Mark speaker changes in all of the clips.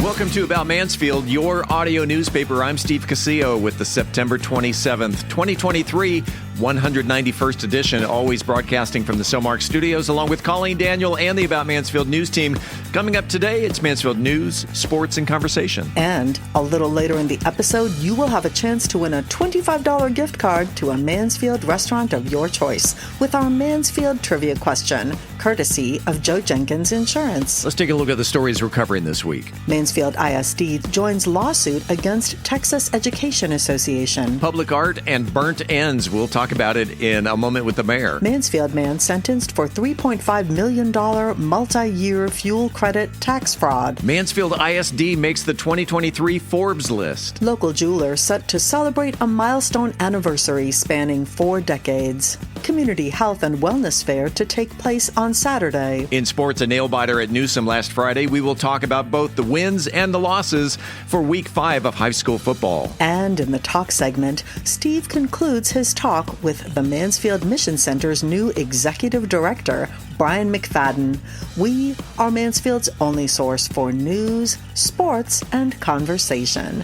Speaker 1: Welcome to About Mansfield, your audio newspaper. I'm Steve Casillo with the September 27th, 2023 191st edition, always broadcasting from the Cellmark Studios, along with Colleen Daniel and the About Mansfield news team. Coming up today, it's Mansfield news, sports, and conversation.
Speaker 2: And a little later in the episode, you will have a chance to win a $25 gift card to a Mansfield restaurant of your choice with our Mansfield trivia question, courtesy of Joe Jenkins Insurance.
Speaker 1: Let's take a look at the stories we're covering this week.
Speaker 2: Mansfield ISD joins lawsuit against Texas Education Association.
Speaker 1: Public art and burnt ends. We'll talk about it in a moment with the mayor.
Speaker 2: Mansfield man sentenced for $3.5 million multi-year fuel credit tax fraud.
Speaker 1: Mansfield ISD makes the 2023 Forbes list.
Speaker 2: Local jeweler set to celebrate a milestone anniversary spanning 4 decades. Community health and wellness fair to take place on Saturday.
Speaker 1: In sports, a nail-biter at Newsom last Friday. We will talk about both the wins and the losses for Week 5 of high school football.
Speaker 2: And in the talk segment, Steve concludes his talk with the Mansfield Mission Center's new executive director, Brian McFadden. We are Mansfield's only source for news, sports, and conversation.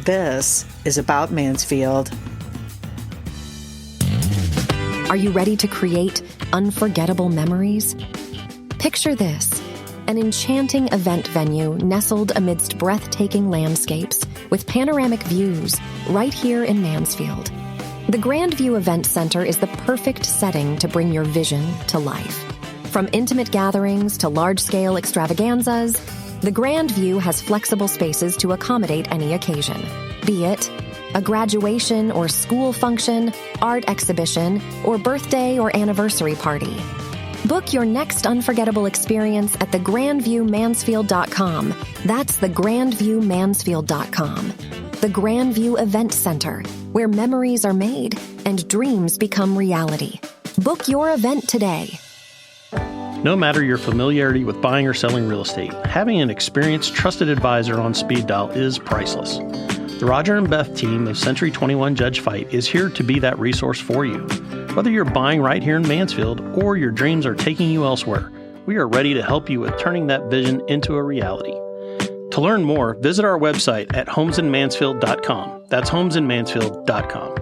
Speaker 2: This is About Mansfield.
Speaker 3: Are you ready to create unforgettable memories? Picture this: an enchanting event venue nestled amidst breathtaking landscapes with panoramic views right here in Mansfield. The Grandview Event Center is the perfect setting to bring your vision to life. From intimate gatherings to large-scale extravaganzas, the Grandview has flexible spaces to accommodate any occasion, be it a graduation or school function, art exhibition, or birthday or anniversary party. Book your next unforgettable experience at thegrandviewmansfield.com. That's thegrandviewmansfield.com. The Grandview Event Center, where memories are made and dreams become reality. Book your event today.
Speaker 4: No matter your familiarity with buying or selling real estate, having an experienced, trusted advisor on speed dial is priceless. The Roger and Beth team of Century 21 Judge Fight is here to be that resource for you. Whether you're buying right here in Mansfield or your dreams are taking you elsewhere, we are ready to help you with turning that vision into a reality. To learn more, visit our website at homesinmansfield.com. That's homesinmansfield.com.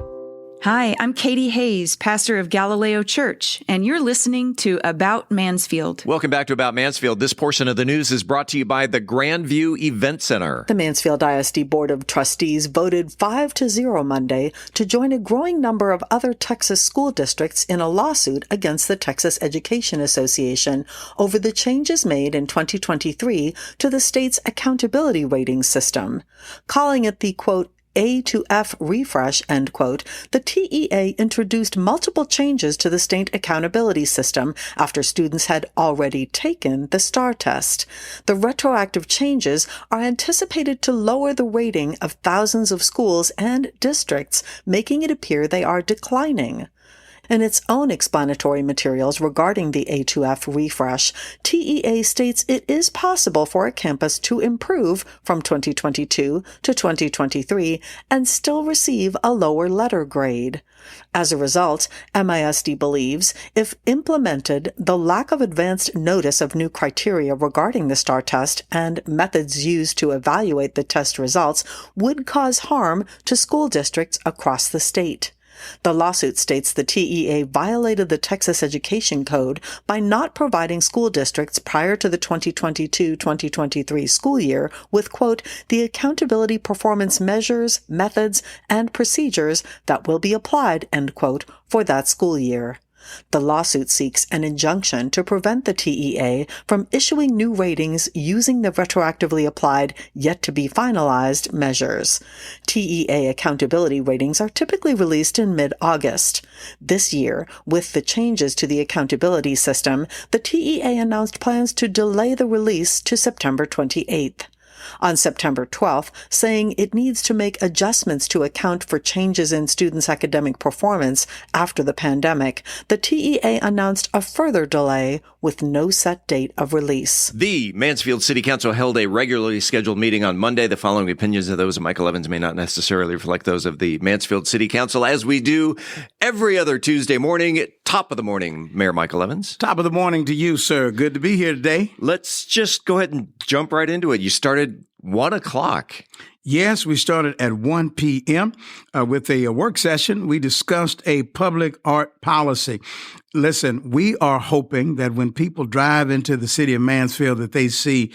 Speaker 5: Hi, I'm Katie Hayes, pastor of Galileo Church, and you're listening to About Mansfield.
Speaker 1: Welcome back to About Mansfield. This portion of the news is brought to you by the Grandview Event Center.
Speaker 2: The Mansfield ISD Board of Trustees voted 5-0 Monday to join a growing number of other Texas school districts in a lawsuit against the Texas Education Association over the changes made in 2023 to the state's accountability rating system, calling it the, quote, A to F refresh, end quote. The TEA introduced multiple changes to the state accountability system after students had already taken the STAR test. The retroactive changes are anticipated to lower the rating of thousands of schools and districts, making it appear they are declining. In its own explanatory materials regarding the A2F refresh, TEA states it is possible for a campus to improve from 2022 to 2023 and still receive a lower letter grade. As a result, MISD believes, if implemented, the lack of advanced notice of new criteria regarding the STAR test and methods used to evaluate the test results would cause harm to school districts across the state. The lawsuit states the TEA violated the Texas Education Code by not providing school districts prior to the 2022-2023 school year with, quote, the accountability performance measures, methods, and procedures that will be applied, end quote, for that school year. The lawsuit seeks an injunction to prevent the TEA from issuing new ratings using the retroactively applied, yet-to-be-finalized measures. TEA accountability ratings are typically released in mid-August. This year, with the changes to the accountability system, the TEA announced plans to delay the release to September 28th. On September 12th, saying it needs to make adjustments to account for changes in students' academic performance after the pandemic, the TEA announced a further delay with no set date of release.
Speaker 1: The Mansfield City Council held a regularly scheduled meeting on Monday. The following opinions of those of Michael Evans may not necessarily reflect those of the Mansfield City Council, as we do every other Tuesday morning. Top of the morning, Mayor Michael Evans.
Speaker 6: Top of the morning to you, sir. Good to be here today.
Speaker 1: Let's just go ahead and jump right into it. You started 1 o'clock.
Speaker 6: Yes, we started at 1 p.m. With a work session. We discussed a public art policy. Listen, we are hoping that when people drive into the city of Mansfield that they see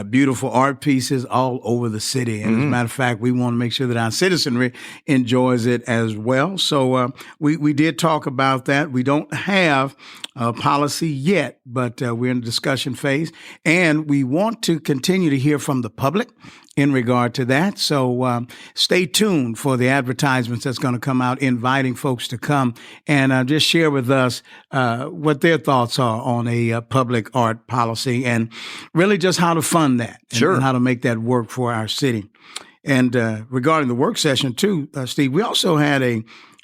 Speaker 6: beautiful art pieces all over the city. And as a matter of fact, we want to make sure that our citizenry enjoys it as well. So we did talk about that. We don't have a policy yet, but we're in the discussion phase. And we want to continue to hear from the public in regard to that. So stay tuned for the advertisements that's going to come out, inviting folks to come and just share with us what their thoughts are on a public art policy and really just how to fund that and how to make that work for our city. And regarding the work session too, Steve, we also had a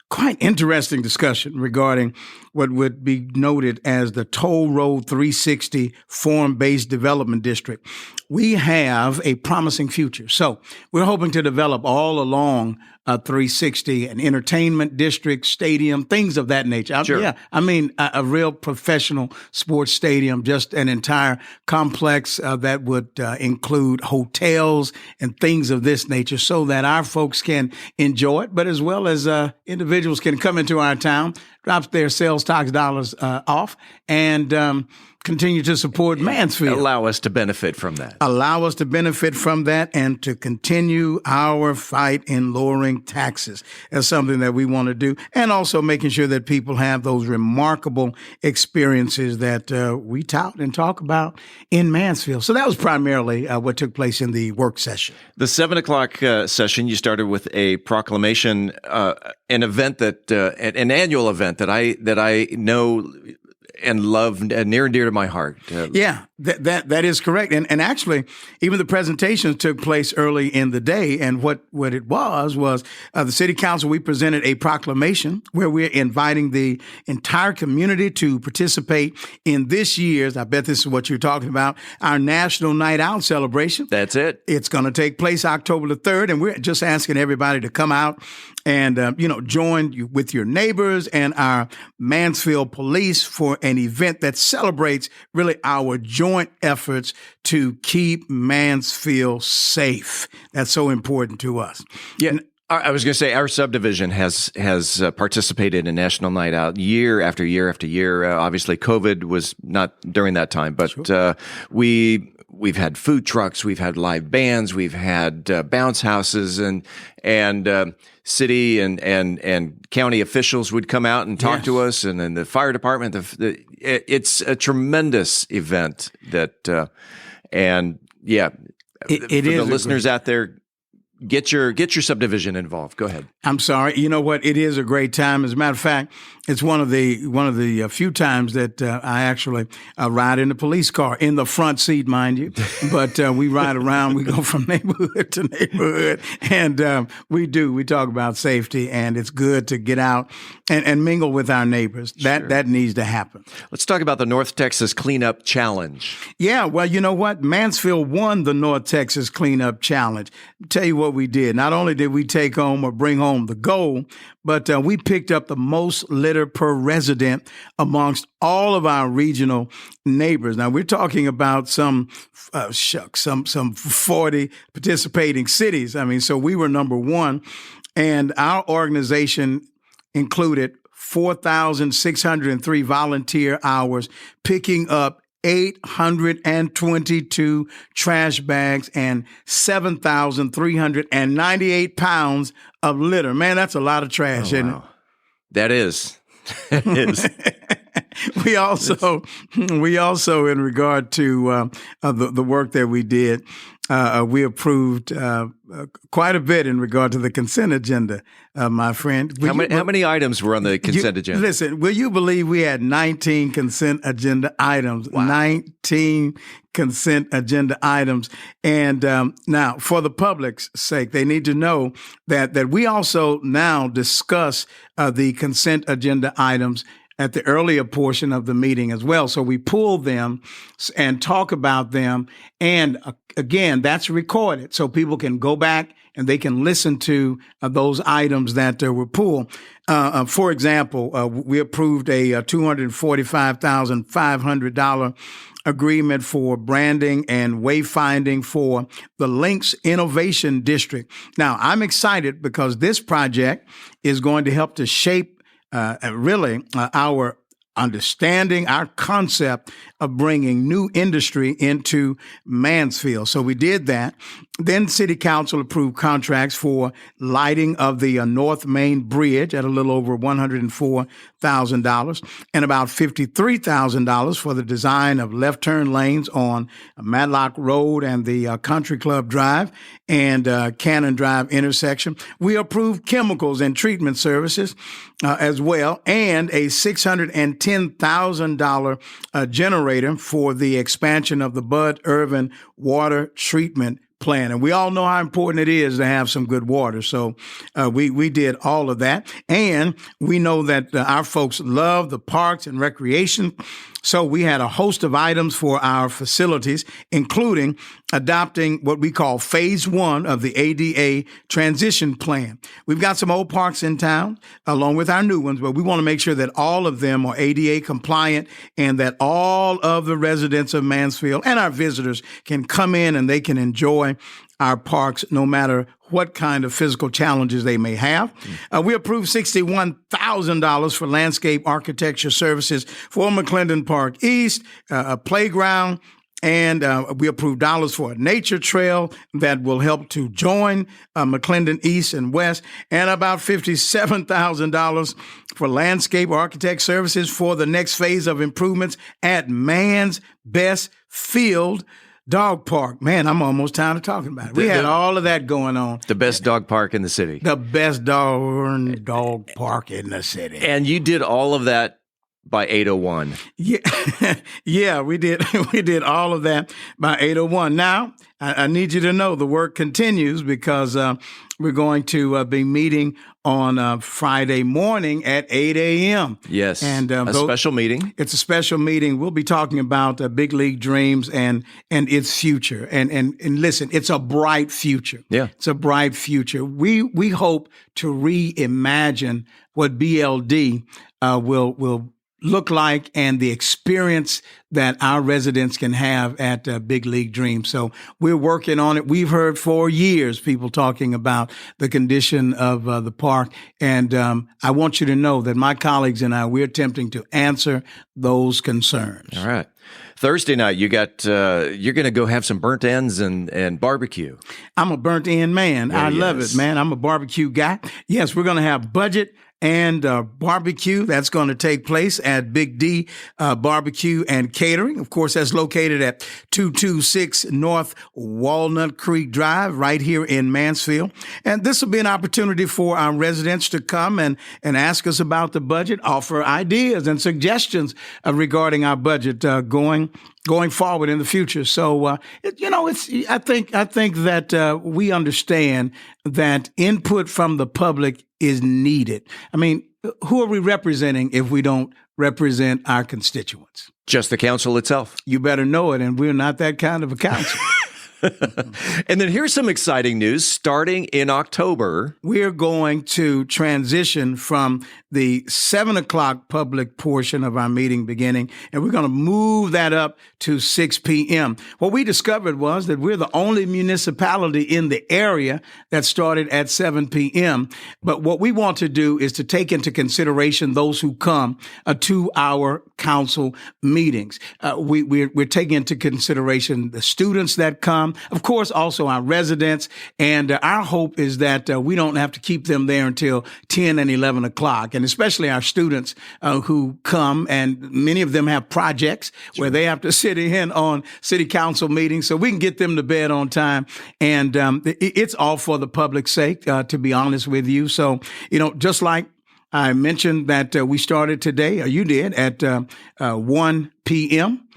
Speaker 6: quite interesting discussion regarding what would be noted as the Toll Road 360 Form-Based Development District. We have a promising future. So we're hoping to develop all along 360, an entertainment district, stadium, things of that nature.
Speaker 1: Sure.
Speaker 6: Yeah, I mean, a real professional sports stadium, just an entire complex that would include hotels and things of this nature so that our folks can enjoy it, but as well as individuals can come into our town, drop their sales tax dollars off, and continue to support Mansfield.
Speaker 1: Allow us to benefit from that.
Speaker 6: Allow us to benefit from that and to continue our fight in lowering taxes. That's something that we want to do. And also making sure that people have those remarkable experiences that we tout and talk about in Mansfield. So that was primarily what took place in the work session.
Speaker 1: The 7 o'clock session, you started with a proclamation, an event that, an annual event that I know and love near and dear to my heart.
Speaker 6: Yeah, that is correct. And actually, even the presentations took place early in the day. And what it was the city council, we presented a proclamation where we're inviting the entire community to participate in this year's, I bet this is what you're talking about, our National Night Out celebration.
Speaker 1: That's it.
Speaker 6: It's going to take place October the 3rd. And we're just asking everybody to come out and, join with your neighbors and our Mansfield police for an event that celebrates really our joint efforts to keep Mansfield safe. That's so important to us.
Speaker 1: Yeah. I was going to say our subdivision has participated in National Night Out year after year after year. Obviously, COVID was not during that time, but we've had food trucks, we've had live bands, we've had bounce houses, and city and county officials would come out and talk to us, and then the fire department. It's a tremendous event that, it is the listeners out there. Get your subdivision involved. Go ahead.
Speaker 6: I'm sorry. You know what? It is a great time. As a matter of fact, it's one of the few times that I actually ride in the police car in the front seat, mind you. But we ride around. We go from neighborhood to neighborhood, and we talk about safety, and it's good to get out and mingle with our neighbors. That needs to happen.
Speaker 1: Let's talk about the North Texas Cleanup Challenge.
Speaker 6: Yeah. Well, you know what? Mansfield won the North Texas Cleanup Challenge. I'll tell you what we did. Not only did we take home or bring home the gold, but we picked up the most litter per resident amongst all of our regional neighbors. Now, we're talking about some 40 participating cities. I mean, so we were number one, and our organization included 4,603 volunteer hours picking up 822 trash bags and 7,398 pounds of litter. Man, that's a lot of trash, isn't it?
Speaker 1: That is. It is.
Speaker 6: We also, in regard to the work that we did, we approved quite a bit in regard to the consent agenda, my friend. How
Speaker 1: many items were on the consent agenda?
Speaker 6: Listen, will you believe we had 19 consent agenda items? Wow. 19 consent agenda items. And now, for the public's sake, they need to know that we also now discuss the consent agenda items at the earlier portion of the meeting as well. So we pull them and talk about them. And again, that's recorded so people can go back and they can listen to those items that were pulled. For example, we approved a $245,500 agreement for branding and wayfinding for the Links Innovation District. Now, I'm excited because this project is going to help to shape our understanding, our concept of bringing new industry into Mansfield. So we did that. Then City Council approved contracts for lighting of the North Main Bridge at a little over $104,000 and about $53,000 for the design of left turn lanes on Matlock Road and the Country Club Drive and Cannon Drive intersection. We approved chemicals and treatment services as well, and a $610,000 generator for the expansion of the Bud Irvin water treatment plan. And we all know how important it is to have some good water. So we did all of that. And we know that our folks love the parks and recreation. So we had a host of items for our facilities, including adopting what we call phase 1 of the ADA transition plan. We've got some old parks in town along with our new ones, but we want to make sure that all of them are ADA compliant and that all of the residents of Mansfield and our visitors can come in and they can enjoy our parks no matter what kind of physical challenges they may have. We approved $61,000 for landscape architecture services for McClendon Park East, a playground, and we approved dollars for a nature trail that will help to join McClendon East and West, and about $57,000 for landscape architect services for the next phase of improvements at Man's Best Field Dog Park. Man, I'm almost tired of talking about it. We had all of that going on.
Speaker 1: The best dog park in the city.
Speaker 6: The best dog park in the city.
Speaker 1: And you did all of that by 8:01.
Speaker 6: Yeah, we did. We did all of that by 8:01. Now, I need you to know the work continues because we're going to be meeting on Friday morning at 8 a.m.
Speaker 1: Yes, and a special meeting.
Speaker 6: It's a special meeting. We'll be talking about Big League Dreams and its future. And listen, it's a bright future.
Speaker 1: Yeah,
Speaker 6: it's a bright future. We hope to reimagine what BLD will look like and the experience that our residents can have at Big League Dreams. So we're working on it. We've heard for years people talking about the condition of the park. And I want you to know that my colleagues and I, we're attempting to answer those concerns.
Speaker 1: All right. Thursday night, you're going to go have some burnt ends and barbecue.
Speaker 6: I'm a burnt end man. I love it, man. I'm a barbecue guy. Yes, we're going to have budget and barbecue. That's going to take place at Big D Barbecue and Catering. Of course, that's located at 226 North Walnut Creek Drive right here in Mansfield. And this will be an opportunity for our residents to come and ask us about the budget, offer ideas and suggestions regarding our budget going forward in the future. So, I think that we understand that input from the public is needed. I mean, who are we representing if we don't represent our constituents?
Speaker 1: Just the council itself.
Speaker 6: You better know it, and we're not that kind of a council.
Speaker 1: And then here's some exciting news. Starting in October,
Speaker 6: we're going to transition from the 7 o'clock public portion of our meeting beginning, and we're going to move that up to 6 p.m. What we discovered was that we're the only municipality in the area that started at 7 p.m. But what we want to do is to take into consideration those who come to our council meetings. We're taking into consideration the students that come, of course, also our residents. And our hope is that we don't have to keep them there until 10 and 11 o'clock. And especially our students who come, and many of them have projects where they have to sit in on city council meetings, so we can get them to bed on time. And it's all for the public's sake, to be honest with you. So, just like I mentioned that we started today, or you did, at 1 p.m.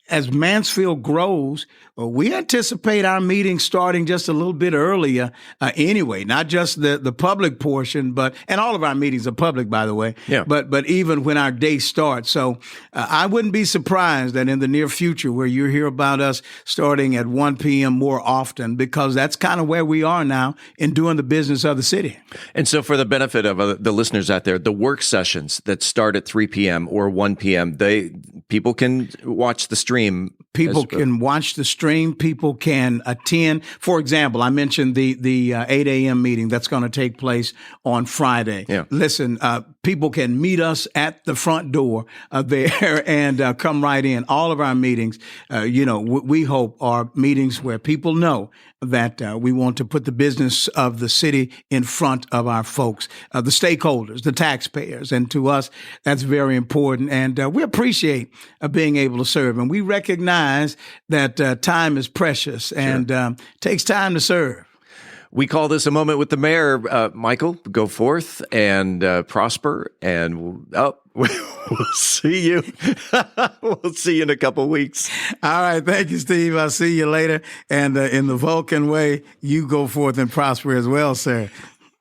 Speaker 6: As Mansfield grows, we anticipate our meetings starting just a little bit earlier anyway, not just the public portion, and all of our meetings are public, by the way, but even when our day starts. So I wouldn't be surprised that in the near future where you hear about us starting at 1 p.m. more often, because that's kind of where we are now in doing the business of the city.
Speaker 1: And so for the benefit of the listeners out there, the work sessions that start at 3 p.m. or 1 p.m., people can watch the stream.
Speaker 6: People can watch the stream. People can attend. For example, I mentioned the 8 a.m. meeting that's going to take place on Friday.
Speaker 1: Yeah.
Speaker 6: Listen, people can meet us at the front door there and come right in. All of our meetings, we hope are meetings where people know that we want to put the business of the city in front of our folks, the stakeholders, the taxpayers. And to us, that's very important. And we appreciate being able to serve. And we recognize that time is precious and takes time to serve.
Speaker 1: We call this a moment with the mayor. Michael, go forth and prosper, and we'll see you. We'll see you in a couple weeks.
Speaker 6: All right. Thank you, Steve. I'll see you later. And in the Vulcan way, you go forth and prosper as well, sir.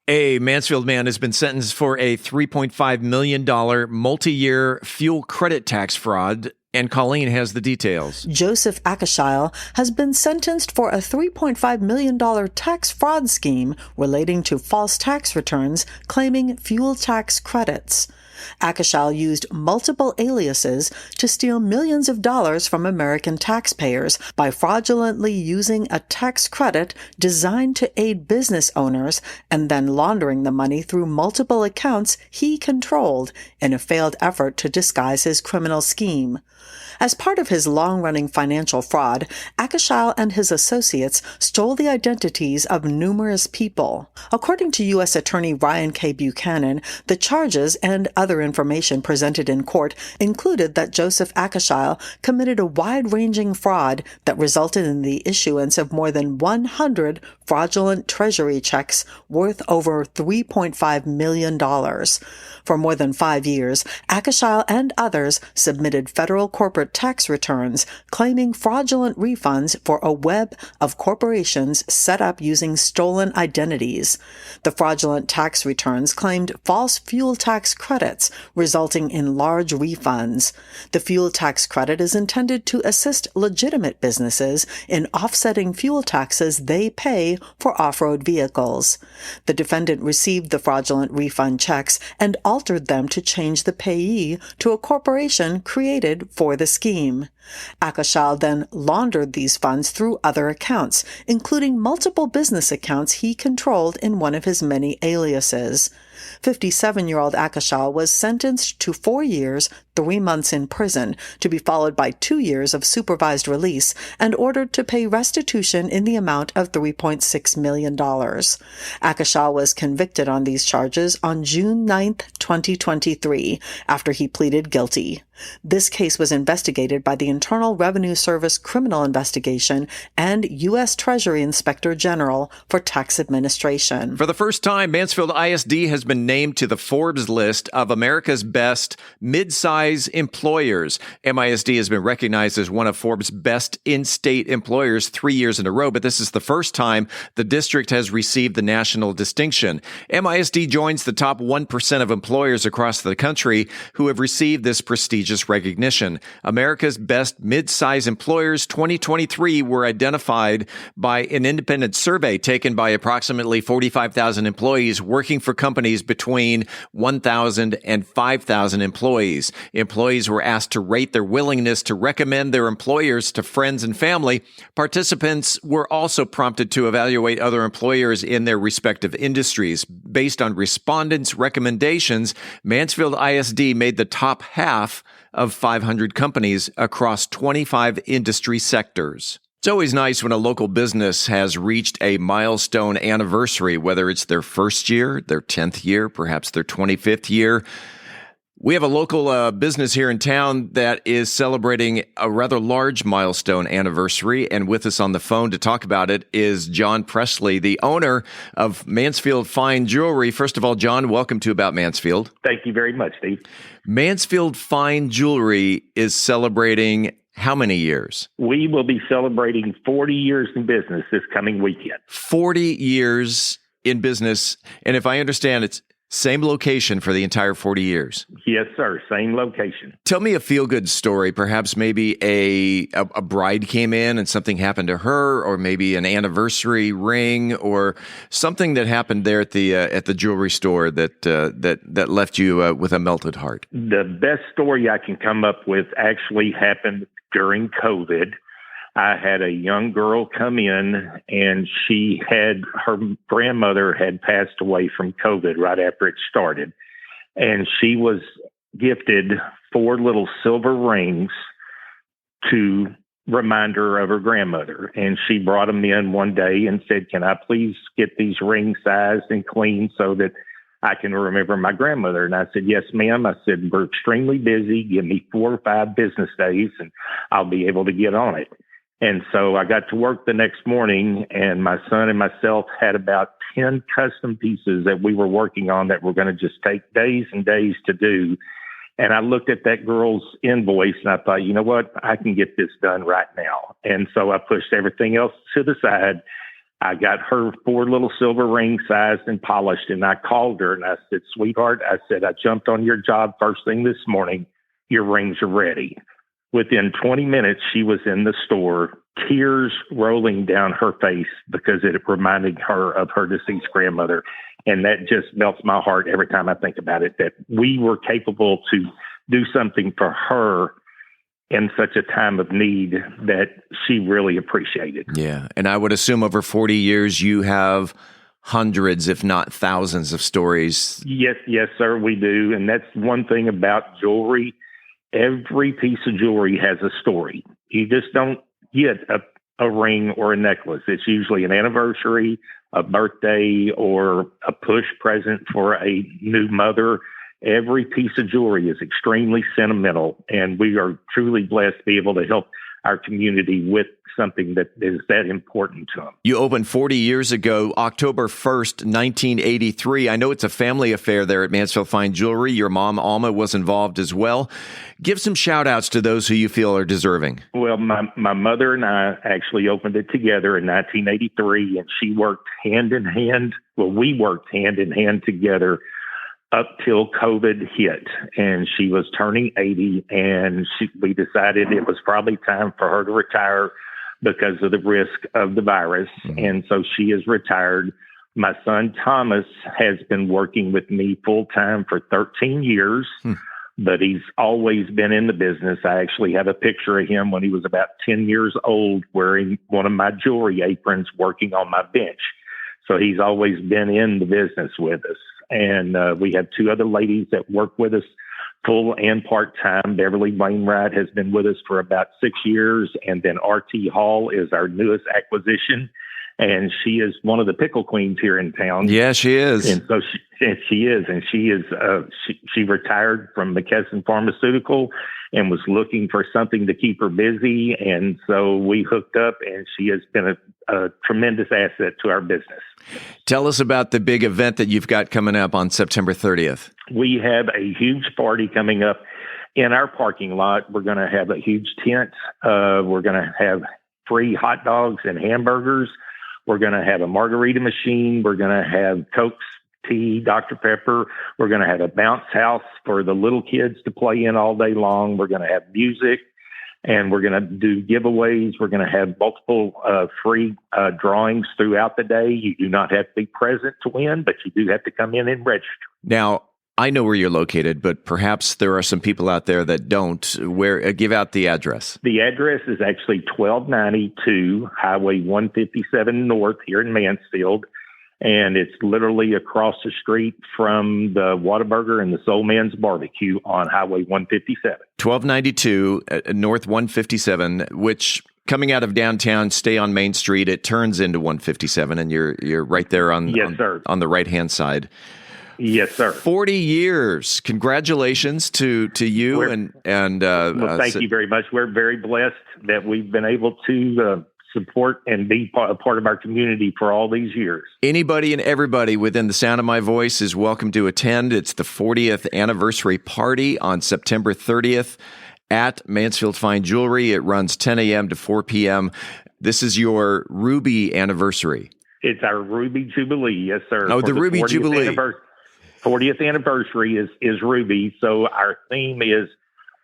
Speaker 1: A Mansfield man has been sentenced for a $3.5 million multi-year fuel credit tax fraud. And Colleen has the details.
Speaker 2: Joseph Akashile has been sentenced for a $3.5 million tax fraud scheme relating to false tax returns claiming fuel tax credits. Akashile used multiple aliases to steal millions of dollars from American taxpayers by fraudulently using a tax credit designed to aid business owners and then laundering the money through multiple accounts he controlled in a failed effort to disguise his criminal scheme. As part of his long-running financial fraud, Akashile and his associates stole the identities of numerous people. According to U.S. Attorney Ryan K. Buchanan, the charges and other information presented in court included that Joseph Akashile committed a wide-ranging fraud that resulted in the issuance of more than 100 fraudulent treasury checks worth over $3.5 million. For more than 5 years, Akashile and others submitted federal corporate tax returns claiming fraudulent refunds for a web of corporations set up using stolen identities. The fraudulent tax returns claimed false fuel tax credits, resulting in large refunds. The fuel tax credit is intended to assist legitimate businesses in offsetting fuel taxes they pay for off-road vehicles. The defendant received the fraudulent refund checks and altered them to change the payee to a corporation created for the scheme. Akashile then laundered these funds through other accounts, including multiple business accounts he controlled in one of his many aliases. 57-year-old Akashile was sentenced to 4 years, 3 months in prison, to be followed by 2 years of supervised release, and ordered to pay restitution in the amount of $3.6 million. Akashile was convicted on these charges on June 9, 2023, after he pleaded guilty. This case was investigated by the Internal Revenue Service Criminal Investigation and U.S. Treasury Inspector General for Tax Administration.
Speaker 1: For the first time, Mansfield ISD has been named to the Forbes list of America's best mid-size employers. MISD has been recognized as one of Forbes' best in-state employers 3 years in a row, but this is the first time the district has received the national distinction. MISD joins the top 1% of employers across the country who have received this prestigious recognition. America's best mid-size employers 2023 were identified by an independent survey taken by approximately 45,000 employees working for companies between 1,000 and 5,000 employees. Employees were asked to rate their willingness to recommend their employers to friends and family. Participants were also prompted to evaluate other employers in their respective industries. Based on respondents' recommendations, Mansfield ISD made the top half of 500 companies across 25 industry sectors. It's always nice when a local business has reached a milestone anniversary, whether it's their first year, their 10th year, perhaps their 25th year. We have a local business here in town that is celebrating a rather large milestone anniversary, and with us on the phone to talk about it is John Presley, the owner of Mansfield Fine Jewelry. First of all, John, welcome to About Mansfield.
Speaker 7: Thank you very much, Steve.
Speaker 1: Mansfield Fine Jewelry is celebrating how many years?
Speaker 7: We will be celebrating 40 years in business this coming weekend.
Speaker 1: 40 years in business, and if I understand, it's same location for the entire 40 years.
Speaker 7: Yes, sir. Same location.
Speaker 1: Tell me a feel-good story. Perhaps maybe a bride came in and something happened to her, or maybe an anniversary ring, or something that happened there at the jewelry store that left you with a melted heart.
Speaker 7: The best story I can come up with actually happened during COVID. I had a young girl come in, and her grandmother had passed away from COVID right after it started. And she was gifted 4 little silver rings to remind her of her grandmother. And she brought them in one day and said, "Can I please get these rings sized and cleaned so that I can remember my grandmother?" And I said, "Yes, ma'am." I said, "We're extremely busy. Give me 4 or 5 business days and I'll be able to get on it." And so I got to work the next morning, and my son and myself had about 10 custom pieces that we were working on that were going to just take days and days to do. And I looked at that girl's invoice and I thought, you know what, I can get this done right now. And so I pushed everything else to the side. I got her 4 little silver rings sized and polished, and I called her and I said, "Sweetheart," I said, "I jumped on your job first thing this morning. Your rings are ready." Within 20 minutes, she was in the store, tears rolling down her face because it reminded her of her deceased grandmother. And that just melts my heart every time I think about it, that we were capable to do something for her in such a time of need that she really appreciated.
Speaker 1: Yeah. And I would assume over 40 years, you have hundreds, if not thousands of stories.
Speaker 7: Yes, sir, we do. And that's one thing about jewelry. Every piece of jewelry has a story. You just don't get a ring or a necklace. It's usually an anniversary, a birthday, or a push present for a new mother. Every piece of jewelry is extremely sentimental, and we are truly blessed to be able to help our community with something that is that important to them.
Speaker 1: You opened 40 years ago, October 1st, 1983. I know it's a family affair there at Mansfield Fine Jewelry. Your mom, Alma, was involved as well. Give some shout-outs to those who you feel are deserving.
Speaker 7: Well, my mother and I actually opened it together in 1983, and she worked hand in hand. Well, we worked hand in hand together up till COVID hit, and she was turning 80, and we decided it was probably time for her to retire because of the risk of the virus. Mm-hmm. And so she is retired. My son, Thomas, has been working with me full time for 13 years, but he's always been in the business. I actually have a picture of him when he was about 10 years old wearing one of my jewelry aprons working on my bench. So he's always been in the business with us. And we have 2 other ladies that work with us full and part-time. Beverly Wainwright has been with us for about 6 years. And then R.T. Hall is our newest acquisition. And she is one of the pickle queens here in town.
Speaker 1: Yeah, she is.
Speaker 7: And so she retired from McFadden Pharmaceutical and was looking for something to keep her busy. And so we hooked up, and she has been a tremendous asset to our business.
Speaker 1: Tell us about the big event that you've got coming up on September 30th.
Speaker 7: We have a huge party coming up in our parking lot. We're going to have a huge tent. We're going to have free hot dogs and hamburgers. We're going to have a margarita machine. We're going to have Cokes, tea, Dr. Pepper. We're going to have a bounce house for the little kids to play in all day long. We're going to have music, and we're going to do giveaways. We're going to have multiple free drawings throughout the day. You do not have to be present to win, but you do have to come in and register.
Speaker 1: Now, I know where you're located, but perhaps there are some people out there that don't. Give out the address. The address
Speaker 7: is actually 1292 Highway 157 North here in Mansfield, and it's literally across the street from the Whataburger and the Soul Man's Barbecue on Highway 157. 1292
Speaker 1: North 157, which, coming out of downtown, stay on Main Street, it turns into 157, and you're right there on the right-hand side.
Speaker 7: Yes, sir.
Speaker 1: 40 years. Congratulations to you.
Speaker 7: Well, thank you very much. We're very blessed that we've been able to support and be a part of our community for all these years.
Speaker 1: Anybody and everybody within the sound of my voice is welcome to attend. It's the 40th anniversary party on September 30th at Mansfield Fine Jewelry. It runs 10 a.m. to 4 p.m. This is your Ruby anniversary.
Speaker 7: It's our Ruby Jubilee, yes, sir.
Speaker 1: Oh, the Ruby Jubilee.
Speaker 7: 40th anniversary is Ruby, so our theme is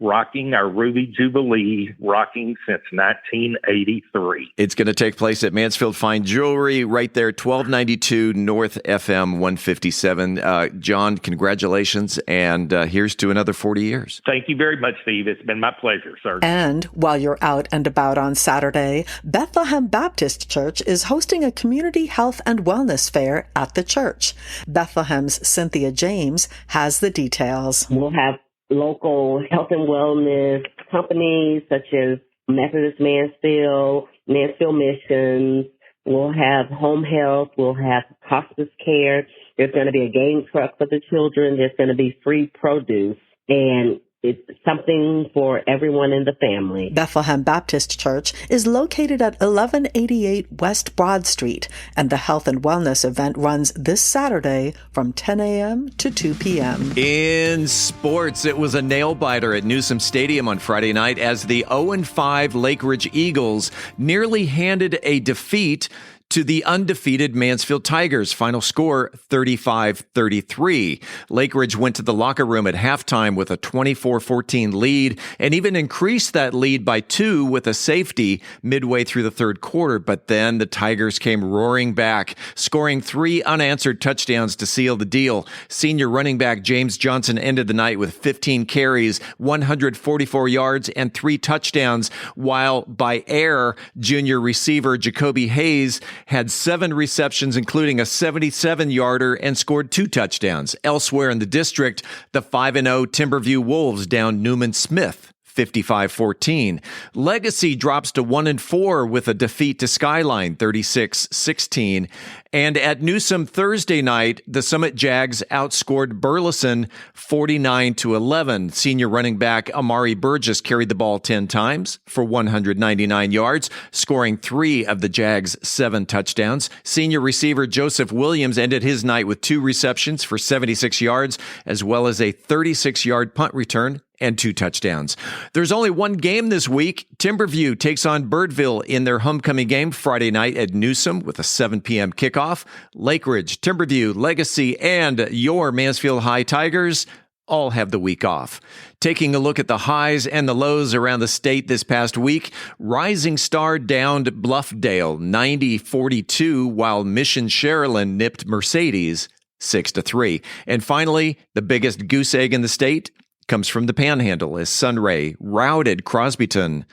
Speaker 7: rocking our Ruby Jubilee, rocking since 1983.
Speaker 1: It's going to take place at Mansfield Fine Jewelry, right there, 1292 North FM 157. John, congratulations, and here's to another 40 years.
Speaker 7: Thank you very much, Steve. It's been my pleasure, sir.
Speaker 2: And while you're out and about on Saturday, Bethlehem Baptist Church is hosting a community health and wellness fair at the church. Bethlehem's Cynthia James has the details.
Speaker 8: We'll have local health and wellness companies such as Methodist Mansfield, Mansfield Missions. We'll have home health. We'll have hospice care. There's going to be a game truck for the children. There's going to be free produce. And it's something for everyone in the family.
Speaker 2: Bethlehem Baptist Church is located at 1188 West Broad Street, and the Health and Wellness event runs this Saturday from 10 a.m. to 2 p.m.
Speaker 1: In sports, it was a nail-biter at Newsom Stadium on Friday night as the 0-5 Lake Ridge Eagles nearly handed a defeat to the undefeated Mansfield Tigers. Final score, 35-33. Lake Ridge went to the locker room at halftime with a 24-14 lead and even increased that lead by 2 with a safety midway through the third quarter. But then the Tigers came roaring back, scoring 3 unanswered touchdowns to seal the deal. Senior running back James Johnson ended the night with 15 carries, 144 yards, and 3 touchdowns, while by air, junior receiver Jacoby Hayes had 7 receptions, including a 77-yarder, and scored 2 touchdowns. Elsewhere in the district, the 5-0 Timberview Wolves downed Newman Smith 55-14. Legacy drops to 1-4 with a defeat to Skyline 36-16. And at Newsom Thursday night, the Summit Jags outscored Burleson 49-11. Senior running back Amari Burgess carried the ball 10 times for 199 yards, scoring 3 of the Jags' 7 touchdowns. Senior receiver Joseph Williams ended his night with 2 receptions for 76 yards, as well as a 36-yard punt return and 2 touchdowns. There's only one game this week. Timberview takes on Birdville in their homecoming game Friday night at Newsom with a 7 p.m. kickoff. Lake Ridge, Timberview, Legacy, and your Mansfield High Tigers all have the week off. Taking a look at the highs and the lows around the state this past week, Rising Star downed Bluffdale 90-42, while Mission Sherilyn nipped Mercedes 6-3. And finally, the biggest goose egg in the state comes from the Panhandle as Sunray routed Crosbyton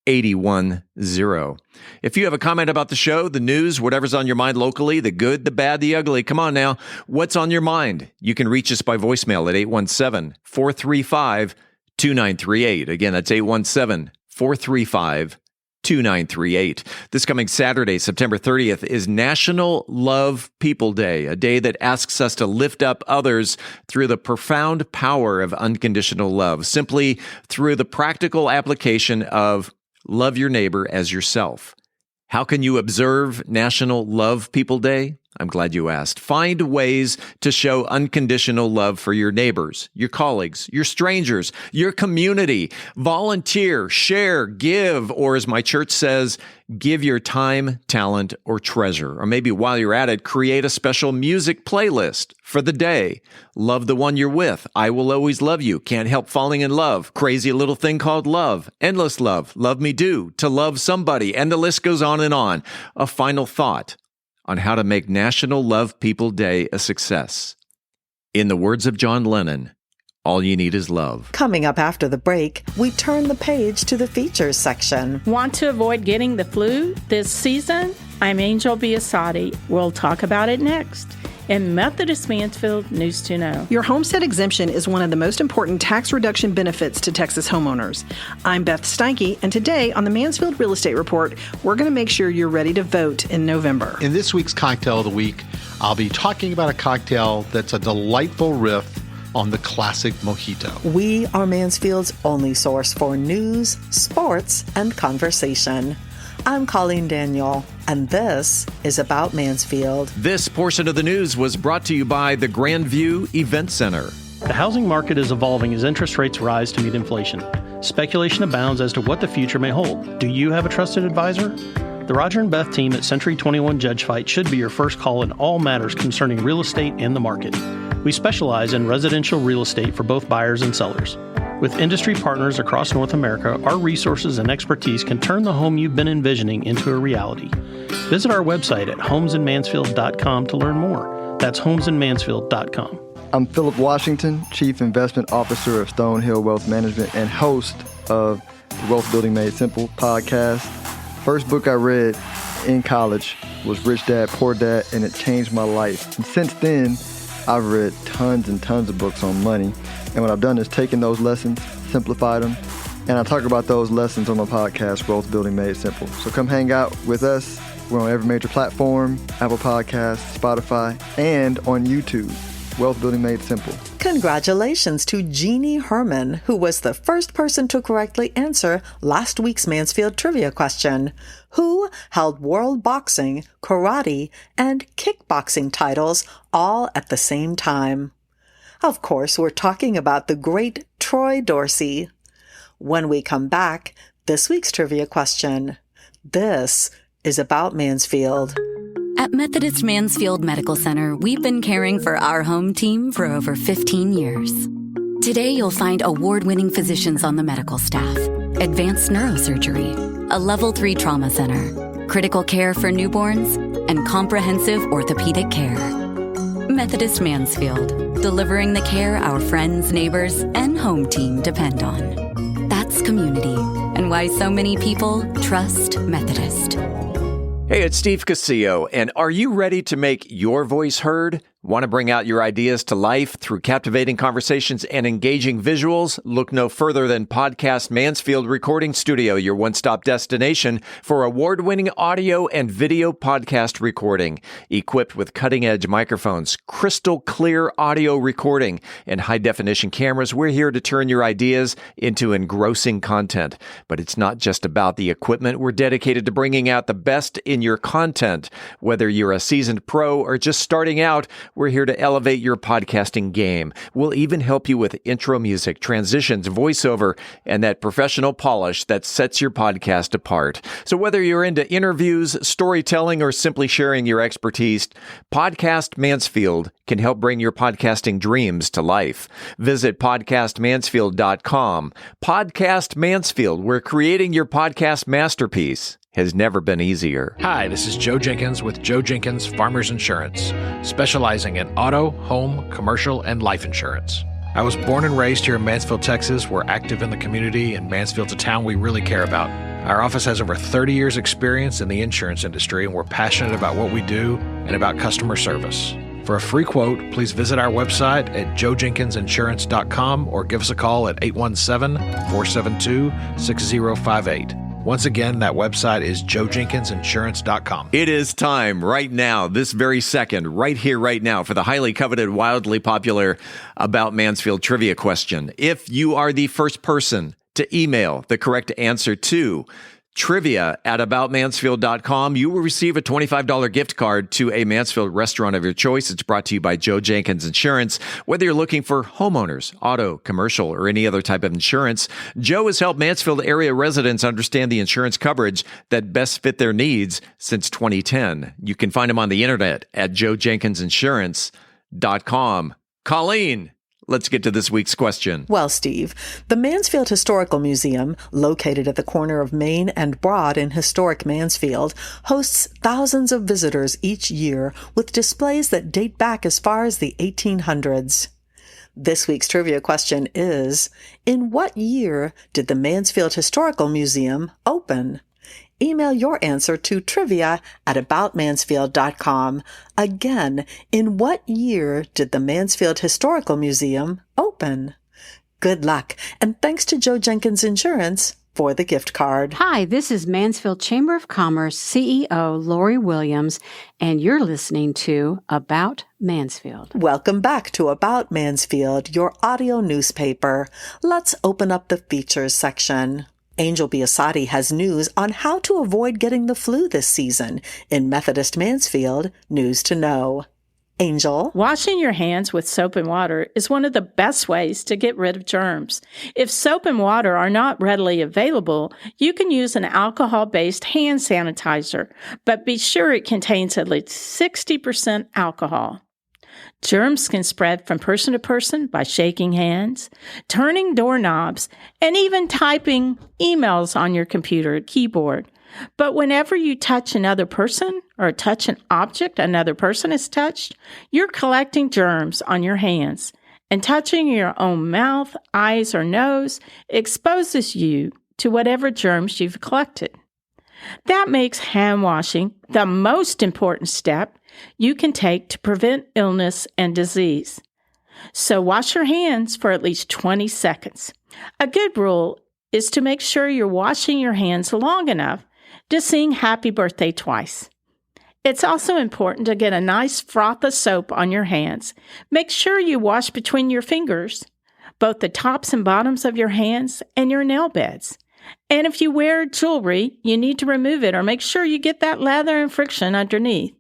Speaker 1: 81-0. If you have a comment about the show, the news, whatever's on your mind locally, the good, the bad, the ugly, come on now. What's on your mind? You can reach us by voicemail at 817-435-2938. Again, that's 817-435-2938. This coming Saturday, September 30th, is National Love People Day, a day that asks us to lift up others through the profound power of unconditional love, simply through the practical application of love your neighbor as yourself. How can you observe National Love People Day? I'm glad you asked. Find ways to show unconditional love for your neighbors, your colleagues, your strangers, your community. Volunteer, share, give, or as my church says, give your time, talent, or treasure. Or maybe while you're at it, create a special music playlist for the day. Love the one you're with. I Will Always Love You. Can't Help Falling in Love. Crazy Little Thing Called Love. Endless Love. Love Me Do. To Love Somebody. And the list goes on and on. A final thought on how to make National Love People Day a success. In the words of John Lennon, all you need is love.
Speaker 2: Coming up after the break, we turn the page to the features section.
Speaker 9: Want to avoid getting the flu this season? I'm Angel Biasatti. We'll talk about it next. And Methodist Mansfield News to Know.
Speaker 10: Your homestead exemption is one of the most important tax reduction benefits to Texas homeowners. I'm Beth Steinke, and today on the Mansfield Real Estate Report, we're going to make sure you're ready to vote in November.
Speaker 11: In this week's Cocktail of the Week, I'll be talking about a cocktail that's a delightful riff on the classic mojito.
Speaker 2: We are Mansfield's only source for news, sports, and conversation. I'm Colleen Daniel, and this is About Mansfield.
Speaker 1: This portion of the news was brought to you by the Grandview Event Center.
Speaker 4: The housing market is evolving as interest rates rise to meet inflation. Speculation abounds as to what the future may hold. Do you have a trusted advisor? The Roger and Beth team at Century 21 Judge Fight should be your first call in all matters concerning real estate and the market. We specialize in residential real estate for both buyers and sellers. With industry partners across North America, our resources and expertise can turn the home you've been envisioning into a reality. Visit our website at homesandmansfield.com to learn more. That's homesandmansfield.com.
Speaker 12: I'm Philip Washington, Chief Investment Officer of Stonehill Wealth Management and host of the Wealth Building Made Simple podcast. First book I read in college was Rich Dad, Poor Dad, and it changed my life. And since then, I've read tons and tons of books on money. And what I've done is taken those lessons, simplified them, and I talk about those lessons on my podcast, Wealth Building Made Simple. So come hang out with us. We're on every major platform, Apple Podcasts, Spotify, and on YouTube, Wealth Building Made Simple.
Speaker 2: Congratulations to Jeannie Herman, who was the first person to correctly answer last week's Mansfield trivia question. Who held world boxing, karate, and kickboxing titles all at the same time? Of course, we're talking about the great Troy Dorsey. When we come back, this week's trivia question. This is About Mansfield.
Speaker 13: At Methodist Mansfield Medical Center, we've been caring for our home team for over 15 years. Today, you'll find award-winning physicians on the medical staff, advanced neurosurgery, a Level 3 trauma center, critical care for newborns, and comprehensive orthopedic care. Methodist Mansfield, delivering the care our friends, neighbors, and home team depend on. That's community, and why so many people trust Methodist.
Speaker 1: Hey, it's Steve Casillo, and are you ready to make your voice heard? Want to bring out your ideas to life through captivating conversations and engaging visuals? Look no further than Podcast Mansfield Recording Studio, your one-stop destination for award-winning audio and video podcast recording. Equipped with cutting-edge microphones, crystal clear audio recording, and high-definition cameras, we're here to turn your ideas into engrossing content. But it's not just about the equipment. We're dedicated to bringing out the best in your content. Whether you're a seasoned pro or just starting out, we're here to elevate your podcasting game. We'll even help you with intro music, transitions, voiceover, and that professional polish that sets your podcast apart. So whether you're into interviews, storytelling, or simply sharing your expertise, Podcast Mansfield can help bring your podcasting dreams to life. Visit podcastmansfield.com. Podcast Mansfield, where creating your podcast masterpiece has never been easier.
Speaker 14: Hi, this is Joe Jenkins with Joe Jenkins Farmers Insurance, specializing in auto, home, commercial, and life insurance. I was born and raised here in Mansfield, Texas. We're active in the community, and Mansfield's a town we really care about. Our office has over 30 years experience in the insurance industry, and we're passionate about what we do and about customer service. For a free quote, please visit our website at joejenkinsinsurance.com or give us a call at 817-472-6058. Once again, that website is joejenkinsinsurance.com.
Speaker 1: It is time right now, this very second, right here, right now, for the highly coveted, wildly popular About Mansfield trivia question. If you are the first person to email the correct answer to trivia@aboutmansfield.com, you will receive a $25 gift card to a Mansfield restaurant of your choice. It's brought to you by Joe Jenkins Insurance. Whether you're looking for homeowners, auto, commercial, or any other type of insurance, Joe has helped Mansfield area residents understand the insurance coverage that best fit their needs since 2010. You can find him on the internet at joejenkinsinsurance.com. Colleen, let's get to this week's question.
Speaker 2: Well, Steve, the Mansfield Historical Museum, located at the corner of Main and Broad in historic Mansfield, hosts thousands of visitors each year with displays that date back as far as the 1800s. This week's trivia question is, in what year did the Mansfield Historical Museum open? Email your answer to trivia@aboutmansfield.com. Again, in what year did the Mansfield Historical Museum open? Good luck, and thanks to Joe Jenkins Insurance for the gift card.
Speaker 15: Hi, this is Mansfield Chamber of Commerce CEO Lori Williams, and you're listening to About Mansfield.
Speaker 2: Welcome back to About Mansfield, your audio newspaper. Let's open up the features section. Angel Biasatti has news on how to avoid getting the flu this season in Methodist Mansfield, News to Know. Angel?
Speaker 9: Washing your hands with soap and water is one of the best ways to get rid of germs. If soap and water are not readily available, you can use an alcohol-based hand sanitizer, but be sure it contains at least 60% alcohol. Germs can spread from person to person by shaking hands, turning doorknobs, and even typing emails on your computer keyboard. But whenever you touch another person or touch an object another person has touched, you're collecting germs on your hands. And touching your own mouth, eyes, or nose exposes you to whatever germs you've collected. That makes hand washing the most important step you can take to prevent illness and disease. So wash your hands for at least 20 seconds. A good rule is to make sure you're washing your hands long enough to sing happy birthday twice. It's also important to get a nice froth of soap on your hands. Make sure you wash between your fingers, both the tops and bottoms of your hands and your nail beds. And if you wear jewelry, you need to remove it or make sure you get that lather and friction underneath.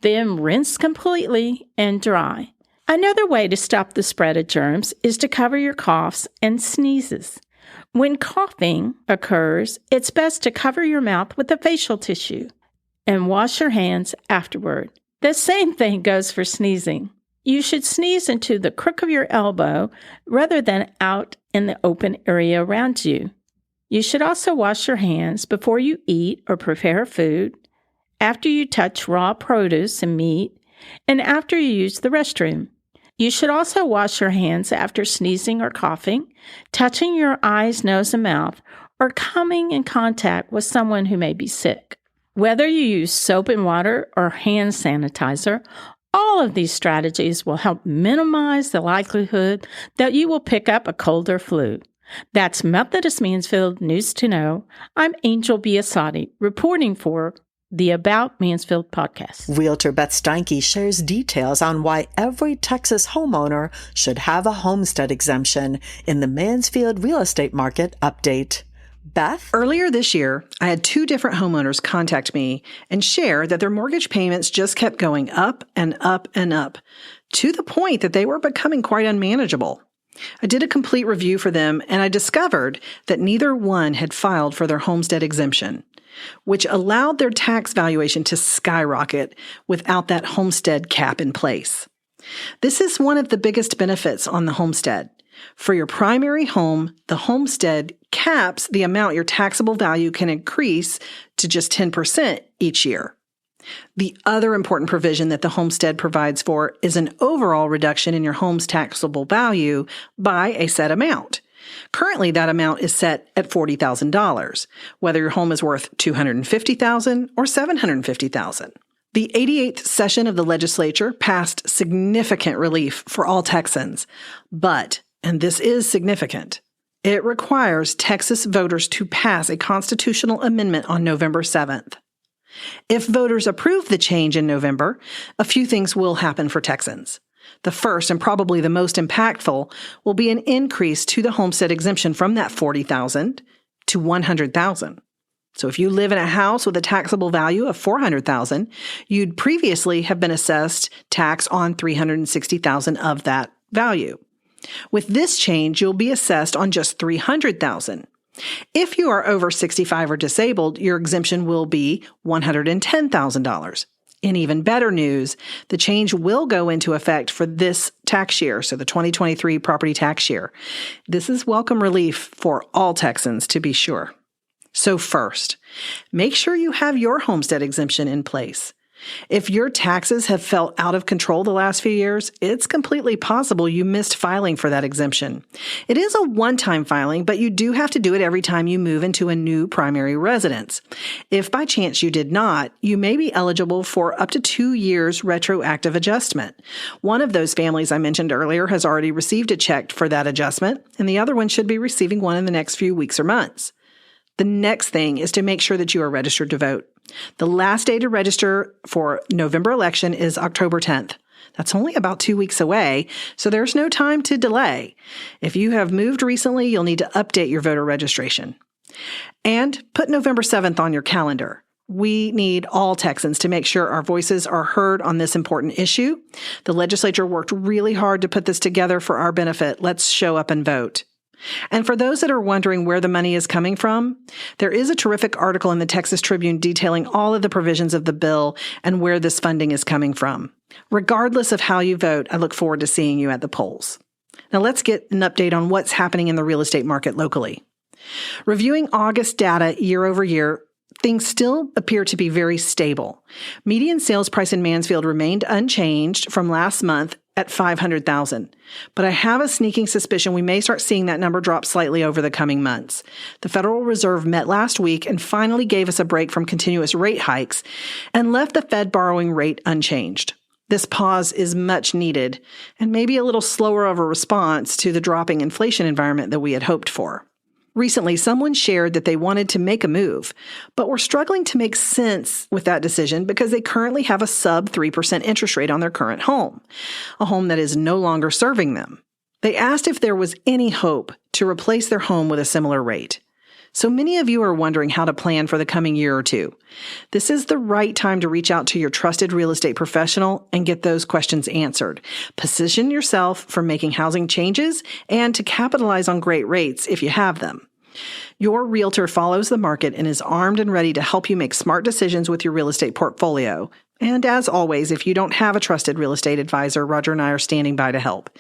Speaker 9: Then rinse completely and dry. Another way to stop the spread of germs is to cover your coughs and sneezes. When coughing occurs, it's best to cover your mouth with a facial tissue and wash your hands afterward. The same thing goes for sneezing. You should sneeze into the crook of your elbow rather than out in the open area around you. You should also wash your hands before you eat or prepare food, after you touch raw produce and meat, and after you use the restroom. You should also wash your hands after sneezing or coughing, touching your eyes, nose, and mouth, or coming in contact with someone who may be sick. Whether you use soap and water or hand sanitizer, all of these strategies will help minimize the likelihood that you will pick up a cold or flu. That's Methodist Mansfield News to Know. I'm Angel Biasatti, reporting for the About Mansfield podcast.
Speaker 2: Realtor Beth Steinke shares details on why every Texas homeowner should have a homestead exemption in the Mansfield Real Estate Market update. Beth?
Speaker 10: Earlier this year, I had 2 different homeowners contact me and share that their mortgage payments just kept going up and up and up, to the point that they were becoming quite unmanageable. I did a complete review for them, and I discovered that neither one had filed for their homestead exemption, which allowed their tax valuation to skyrocket without that homestead cap in place. This is one of the biggest benefits on the homestead. For your primary home, the homestead caps the amount your taxable value can increase to just 10% each year. The other important provision that the homestead provides for is an overall reduction in your home's taxable value by a set amount. Currently, that amount is set at $40,000, whether your home is worth $250,000 or $750,000. The 88th session of the legislature passed significant relief for all Texans, but, and this is significant, it requires Texas voters to pass a constitutional amendment on November 7th. If voters approve the change in November, a few things will happen for Texans. The first and probably the most impactful will be an increase to the homestead exemption from that $40,000 to $100,000. So if you live in a house with a taxable value of $400,000, you'd previously have been assessed tax on $360,000 of that value. With this change, you'll be assessed on just $300,000. If you are over 65 or disabled, your exemption will be $110,000. In even better news, the change will go into effect for this tax year, so the 2023 property tax year. This is welcome relief for all Texans, to be sure. So first, make sure you have your homestead exemption in place. If your taxes have felt out of control the last few years, it's completely possible you missed filing for that exemption. It is a one-time filing, but you do have to do it every time you move into a new primary residence. If by chance you did not, you may be eligible for up to 2 years retroactive adjustment. One of those families I mentioned earlier has already received a check for that adjustment, and the other one should be receiving one in the next few weeks or months. The next thing is to make sure that you are registered to vote. The last day to register for November election is October 10th. That's only about 2 weeks away, so there's no time to delay. If you have moved recently, you'll need to update your voter registration. And put November 7th on your calendar. We need all Texans to make sure our voices are heard on this important issue. The legislature worked really hard to put this together for our benefit. Let's show up and vote. And for those that are wondering where the money is coming from, there is a terrific article in the Texas Tribune detailing all of the provisions of the bill and where this funding is coming from. Regardless of how you vote, I look forward to seeing you at the polls. Now let's get an update on what's happening in the real estate market locally. Reviewing August data year over year, things still appear to be very stable. Median sales price in Mansfield remained unchanged from last month at $500,000. But I have a sneaking suspicion we may start seeing that number drop slightly over the coming months. The Federal Reserve met last week and finally gave us a break from continuous rate hikes and left the Fed borrowing rate unchanged. This pause is much needed and maybe a little slower of a response to the dropping inflation environment that we had hoped for. Recently, someone shared that they wanted to make a move, but were struggling to make sense with that decision because they currently have a sub 3% interest rate on their current home, a home that is no longer serving them. They asked if there was any hope to replace their home with a similar rate. So many of you are wondering how to plan for the coming year or two. This is the right time to reach out to your trusted real estate professional and get those questions answered. Position yourself for making housing changes and to capitalize on great rates if you have them. Your realtor follows the market and is armed and ready to help you make smart decisions with your real estate portfolio. And as always, if you don't have a trusted real estate advisor, Roger and I are standing by to help.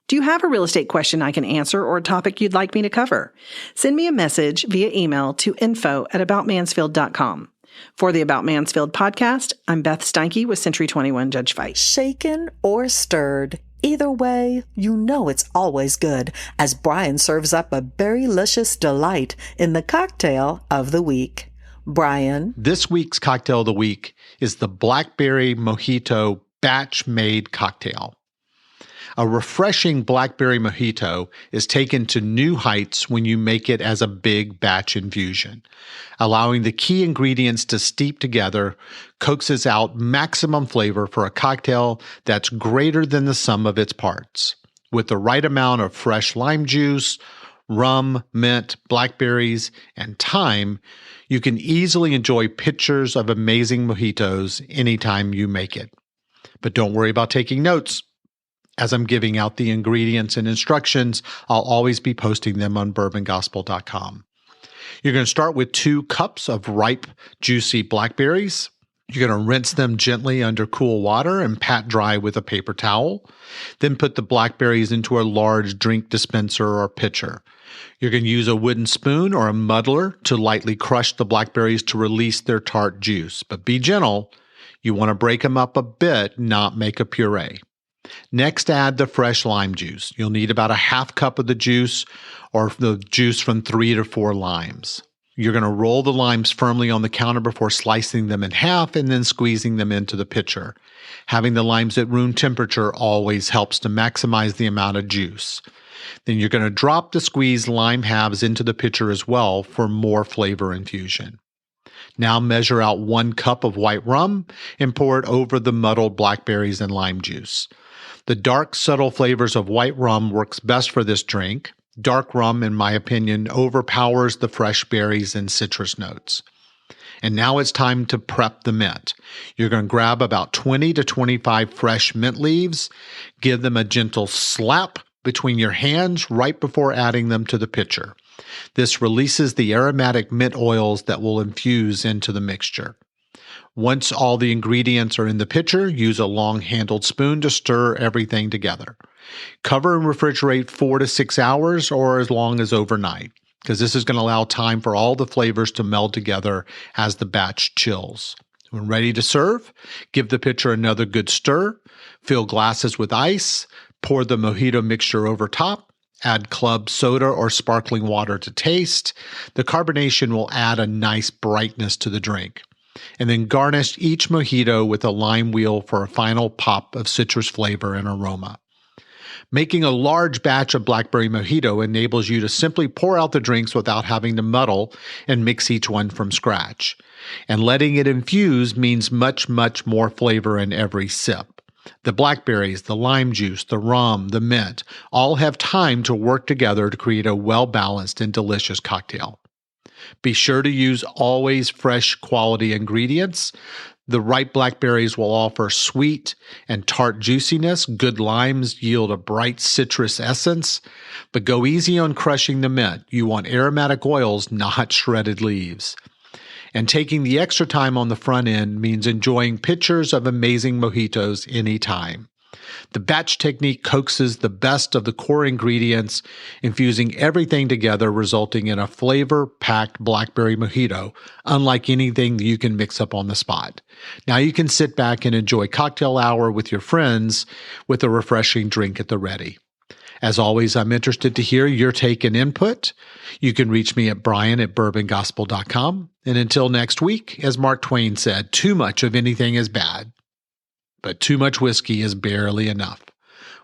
Speaker 10: Do you have a real estate question I can answer or a topic you'd like me to cover? Send me a message via email to info@aboutmansfield.com. For the About Mansfield podcast, I'm Beth Steinke with Century 21 Judge Fight.
Speaker 2: Shaken or stirred, either way, you know it's always good as Brian serves up a berry-licious delight in the cocktail of the week. Brian?
Speaker 11: This week's cocktail of the week is the Blackberry Mojito Batch-Made Cocktail. A refreshing blackberry mojito is taken to new heights when you make it as a big batch infusion. Allowing the key ingredients to steep together coaxes out maximum flavor for a cocktail that's greater than the sum of its parts. With the right amount of fresh lime juice, rum, mint, blackberries, and thyme, you can easily enjoy pictures of amazing mojitos anytime you make it. But don't worry about taking notes. As I'm giving out the ingredients and instructions, I'll always be posting them on bourbongospel.com. You're going to start with 2 cups of ripe, juicy blackberries. You're going to rinse them gently under cool water and pat dry with a paper towel. Then put the blackberries into a large drink dispenser or pitcher. You're going to use a wooden spoon or a muddler to lightly crush the blackberries to release their tart juice. But be gentle. You want to break them up a bit, not make a puree. Next, add the fresh lime juice. You'll need about a half cup of the juice or the juice from 3 to 4 limes. You're going to roll the limes firmly on the counter before slicing them in half and then squeezing them into the pitcher. Having the limes at room temperature always helps to maximize the amount of juice. Then you're going to drop the squeezed lime halves into the pitcher as well for more flavor infusion. Now measure out 1 cup of white rum and pour it over the muddled blackberries and lime juice. The dark, subtle flavors of white rum works best for this drink. Dark rum, in my opinion, overpowers the fresh berries and citrus notes. And now it's time to prep the mint. You're going to grab about 20 to 25 fresh mint leaves, give them a gentle slap between your hands right before adding them to the pitcher. This releases the aromatic mint oils that will infuse into the mixture. Once all the ingredients are in the pitcher, use a long-handled spoon to stir everything together. Cover and refrigerate 4 to 6 hours or as long as overnight, because this is going to allow time for all the flavors to meld together as the batch chills. When ready to serve, give the pitcher another good stir, fill glasses with ice, pour the mojito mixture over top, add club soda or sparkling water to taste. The carbonation will add a nice brightness to the drink. And then garnish each mojito with a lime wheel for a final pop of citrus flavor and aroma. Making a large batch of blackberry mojito enables you to simply pour out the drinks without having to muddle and mix each one from scratch. And letting it infuse means much, much more flavor in every sip. The blackberries, the lime juice, the rum, the mint, all have time to work together to create a well-balanced and delicious cocktail. Be sure to use always fresh quality ingredients. The ripe blackberries will offer sweet and tart juiciness. Good limes yield a bright citrus essence. But go easy on crushing the mint. You want aromatic oils, not shredded leaves. And taking the extra time on the front end means enjoying pitchers of amazing mojitos anytime. The batch technique coaxes the best of the core ingredients, infusing everything together, resulting in a flavor-packed blackberry mojito, unlike anything you can mix up on the spot. Now you can sit back and enjoy cocktail hour with your friends with a refreshing drink at the ready. As always, I'm interested to hear your take and input. You can reach me at brian@bourbongospel.com. And until next week, as Mark Twain said, too much of anything is bad, but too much whiskey is barely enough.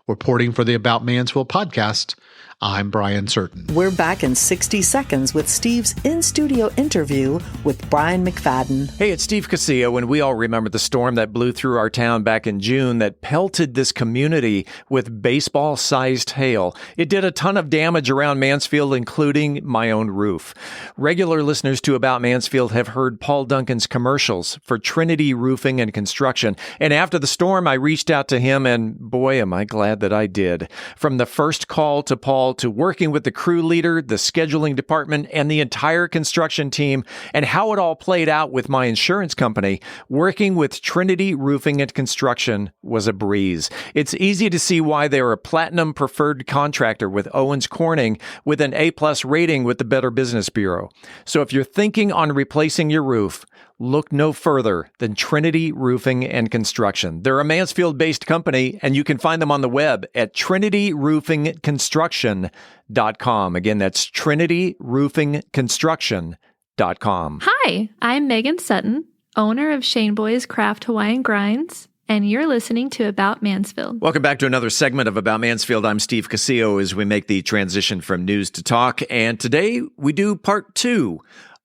Speaker 11: Reporting for the About Mansfield podcast, I'm Brian Certain.
Speaker 2: We're back in 60 seconds with Steve's in-studio interview with Brian McFadden.
Speaker 1: Hey, it's Steve Casillo, and we all remember the storm that blew through our town back in June that pelted this community with baseball-sized hail. It did a ton of damage around Mansfield, including my own roof. Regular listeners to About Mansfield have heard Paul Duncan's commercials for Trinity Roofing and Construction, and after the storm, I reached out to him, and boy, am I glad that I did. From the first call to Paul to working with the crew leader, the scheduling department, and the entire construction team, and how it all played out with my insurance company, working with Trinity Roofing and Construction was a breeze. It's easy to see why they're a platinum preferred contractor with Owens Corning with an A+ rating with the Better Business Bureau. So if you're thinking on replacing your roof, look no further than Trinity Roofing and Construction. They're a Mansfield-based company, and you can find them on the web at trinityroofingconstruction.com. Again, that's trinityroofingconstruction.com.
Speaker 16: Hi, I'm Megan Sutton, owner of Shane Boy's Craft Hawaiian Grinds, and you're listening to About Mansfield.
Speaker 1: Welcome back to another segment of About Mansfield. I'm Steve Casillo as we make the transition from news to talk, and today we do part 2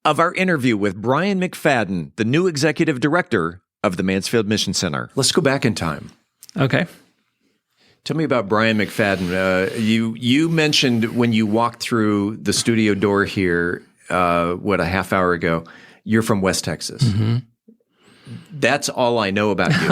Speaker 1: of our interview with Brian McFadden, the new executive director of the Mansfield Mission Center. Let's go back in time.
Speaker 17: Okay.
Speaker 1: Tell me about Brian McFadden. You mentioned when you walked through the studio door here, a half hour ago, you're from West Texas.
Speaker 17: Mm-hmm.
Speaker 1: That's all I know about you.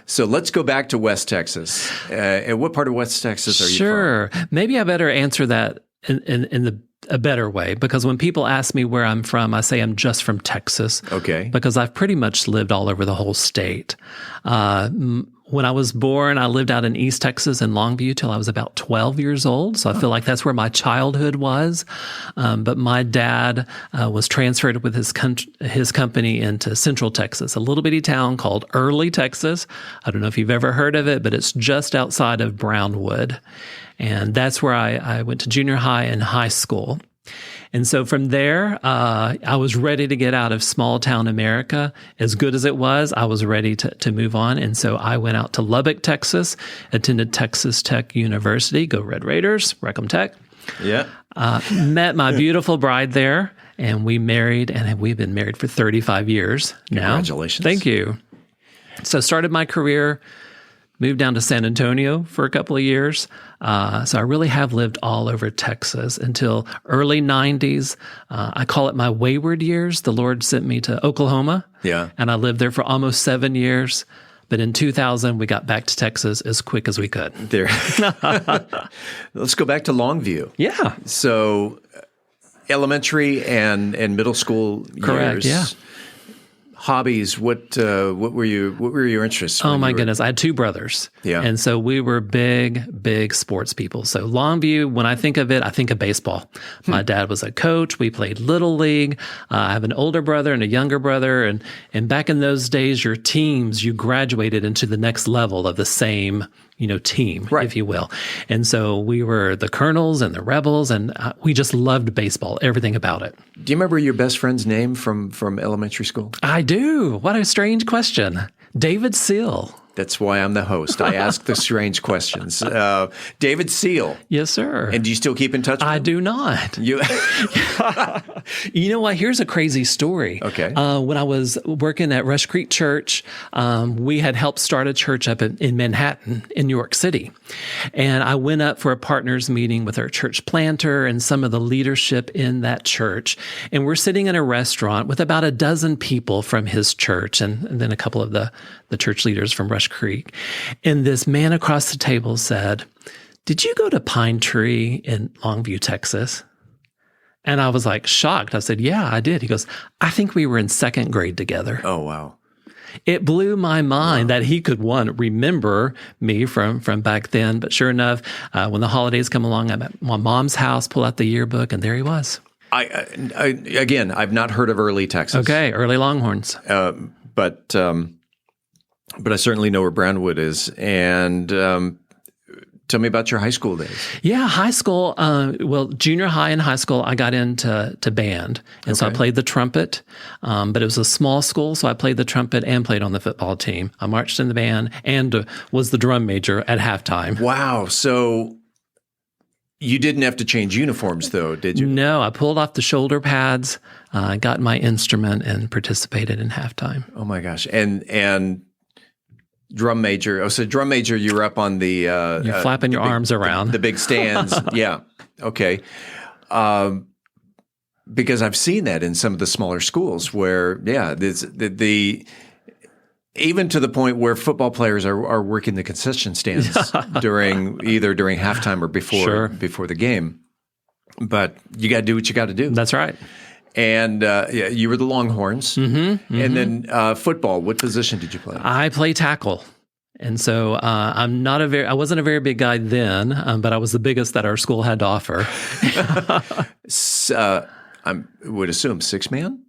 Speaker 1: So let's go back to West Texas. And what part of West Texas are you from?
Speaker 17: Sure. Maybe I better answer that in a better way, because when people ask me where I'm from, I say I'm just from Texas.
Speaker 1: Okay.
Speaker 17: Because I've pretty much lived all over the whole state. When I was born, I lived out in East Texas in Longview till I was about 12 years old. So I feel like that's where my childhood was. But my dad was transferred with his company into Central Texas, a little bitty town called Early, Texas. I don't know if you've ever heard of it, but it's just outside of Brownwood. And that's where I went to junior high and high school. And so from there, I was ready to get out of small town America. As good as it was, I was ready to move on. And so I went out to Lubbock, Texas, attended Texas Tech University. Go Red Raiders, Reclam Tech.
Speaker 1: Yeah.
Speaker 17: Met my beautiful bride there, and we married, and we've been married for 35 years now.
Speaker 1: Congratulations.
Speaker 17: Thank you. So started my career, moved down to San Antonio for a couple of years. So I really have lived all over Texas until early 90s. I call it my wayward years. The Lord sent me to Oklahoma.
Speaker 1: Yeah.
Speaker 17: And I lived there for almost 7 years. But in 2000, we got back to Texas as quick as we could.
Speaker 1: There. Let's go back to Longview.
Speaker 17: Yeah.
Speaker 1: So elementary and middle school
Speaker 17: Correct,
Speaker 1: years.
Speaker 17: Yeah.
Speaker 1: hobbies? What were your interests?
Speaker 17: Oh my goodness, I had two brothers.
Speaker 1: Yeah,
Speaker 17: and so we were big sports people. So Longview, when I think of it, I think of baseball. My dad was a coach. We played Little League. I have an older brother and a younger brother, and back in those days, your teams, you graduated into the next level of the same team, right, if you will. And so we were the Colonels and the Rebels, and we just loved baseball, everything about it.
Speaker 1: Do you remember your best friend's name from elementary school?
Speaker 17: I do. What a strange question. David Seal.
Speaker 1: That's why I'm the host. I ask the strange questions. David Seal.
Speaker 17: Yes, sir.
Speaker 1: And do you still keep in touch with him?
Speaker 17: I do not. You know what? Here's a crazy story.
Speaker 1: Okay.
Speaker 17: When I was working at Rush Creek Church, we had helped start a church up in Manhattan, in New York City. And I went up for a partners meeting with our church planter and some of the leadership in that church. And we're sitting in a restaurant with about a dozen people from his church and then a couple of the church leaders from Rush Creek. And this man across the table said, "Did you go to Pine Tree in Longview, Texas?" And I was like shocked. I said, "Yeah, I did." He goes, "I think we were in second grade together."
Speaker 1: Oh, wow.
Speaker 17: It blew my mind that he could, remember me from back then. But sure enough, when the holidays come along, I'm at my mom's house, pull out the yearbook, and there he was.
Speaker 1: Again, I've not heard of early Texas.
Speaker 17: Okay, early Longhorns.
Speaker 1: But I certainly know where Brownwood is. And tell me about your high school days.
Speaker 17: Yeah, high school. Junior high and high school, I got into band. And so I played the trumpet. But it was a small school, so I played the trumpet and played on the football team. I marched in the band and was the drum major at halftime.
Speaker 1: Wow. So you didn't have to change uniforms, though, did you?
Speaker 17: No, I pulled off the shoulder pads, got my instrument, and participated in halftime.
Speaker 1: Oh, my gosh. And drum major. Oh, so drum major, you were up on the...
Speaker 17: You're flapping your arms around.
Speaker 1: The big stands. Yeah. Okay. Because I've seen that in some of the smaller schools where, even to the point where football players are working the concession stands during halftime or before the game. But you got to do what you got to do.
Speaker 17: That's right.
Speaker 1: And you were the Longhorns. Mm-hmm. And then football, what position did you play?
Speaker 17: I play tackle. And so I wasn't a very big guy then, but I was the biggest that our school had to offer.
Speaker 1: I would assume 6-man?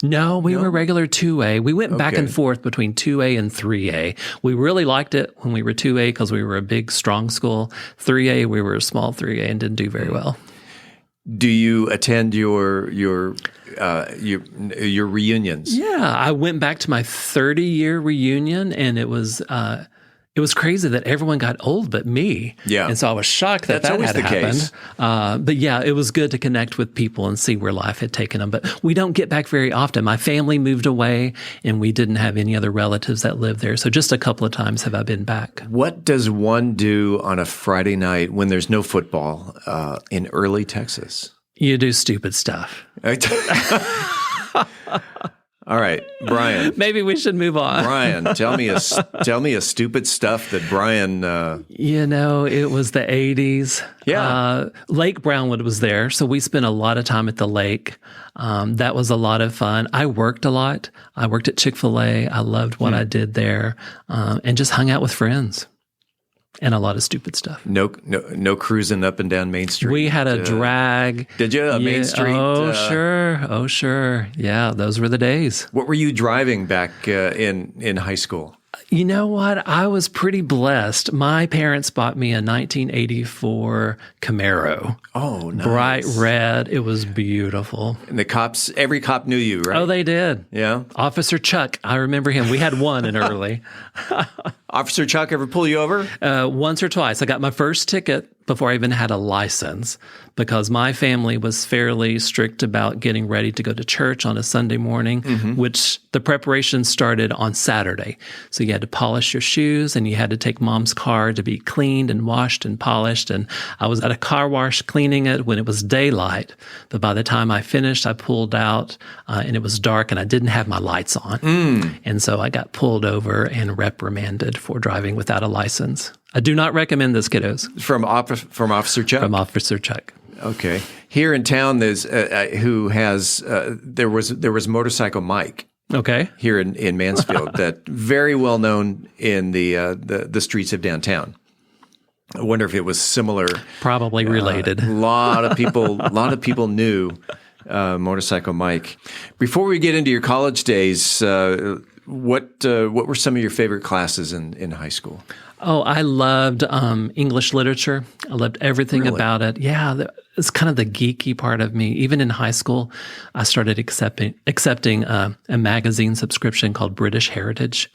Speaker 17: No, we were regular 2A. We went back and forth between 2A and 3A. We really liked it when we were 2A because we were a big, strong school. 3A, we were a small 3A and didn't do very well.
Speaker 1: Do you attend your reunions?
Speaker 17: Yeah, I went back to my 30-year reunion, and it was crazy that everyone got old but me.
Speaker 1: Yeah,
Speaker 17: and so I was shocked that had happened.
Speaker 1: Case.
Speaker 17: But yeah, it was good to connect with people and see where life had taken them. But we don't get back very often. My family moved away, and we didn't have any other relatives that lived there. So just a couple of times have I been back. What
Speaker 1: does one do on a Friday night when there's no football in early Texas?
Speaker 17: You do stupid stuff.
Speaker 1: All right, Brian.
Speaker 17: Maybe we should move on.
Speaker 1: Brian, tell me a stupid stuff that Brian.
Speaker 17: It was the 80s.
Speaker 1: Yeah,
Speaker 17: Lake Brownwood was there, so we spent a lot of time at the lake. That was a lot of fun. I worked a lot. I worked at Chick-fil-A. I loved what I did there, and just hung out with friends. And a lot of stupid stuff.
Speaker 1: No cruising up and down Main Street.
Speaker 17: We had a drag.
Speaker 1: Did you? Main Street?
Speaker 17: Oh, sure. Yeah, those were the days.
Speaker 1: What were you driving back in high school?
Speaker 17: You know what? I was pretty blessed. My parents bought me a 1984 Camaro.
Speaker 1: Oh, nice.
Speaker 17: Bright red. It was beautiful.
Speaker 1: And every cop knew you, right?
Speaker 17: Oh, they did.
Speaker 1: Yeah.
Speaker 17: Officer Chuck. I remember him. We had one in early.
Speaker 1: Officer Chuck ever pull you over?
Speaker 17: Once or twice. I got my first ticket before I even had a license because my family was fairly strict about getting ready to go to church on a Sunday morning, which the preparation started on Saturday. So you had to polish your shoes and you had to take mom's car to be cleaned and washed and polished. And I was at a car wash cleaning it when it was daylight. But by the time I finished, I pulled out and it was dark and I didn't have my lights on. And so I got pulled over and reprimanded for driving without a license. I do not recommend this, kiddos.
Speaker 1: From Officer Chuck?
Speaker 17: From Officer Chuck.
Speaker 1: Okay. Here in town, there's there was Motorcycle Mike. Okay. Here in Mansfield, that very well known in the streets of downtown. I wonder if it was similar.
Speaker 17: Probably related.
Speaker 1: A lot of people knew Motorcycle Mike. Before we get into your college days, what were some of your favorite classes in high school?
Speaker 17: Oh, I loved English literature. I loved everything about it. Yeah, it's kind of the geeky part of me. Even in high school, I started accepting a magazine subscription called British Heritage.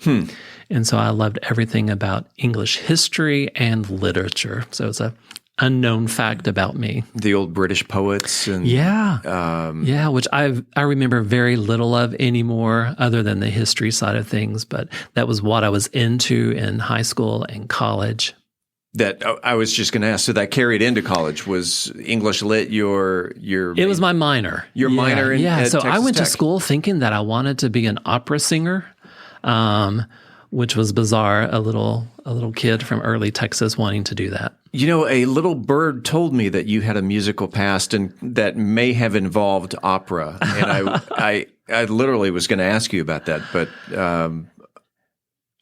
Speaker 17: And so I loved everything about English history and literature. So it's a unknown fact about me.
Speaker 1: The old British poets. And
Speaker 17: which I remember very little of anymore other than the history side of things. But that was what I was into in high school and college.
Speaker 1: That I was just going to ask. So that carried into college. Was English lit your?
Speaker 17: It was my minor.
Speaker 1: Your minor in
Speaker 17: at so
Speaker 1: Texas
Speaker 17: I went
Speaker 1: Tech?
Speaker 17: to school thinking that I wanted to be an opera singer, which was bizarre. A little kid from early Texas wanting to do that.
Speaker 1: You know, a little bird told me that you had a musical past and that may have involved opera, and I literally was going to ask you about that, but.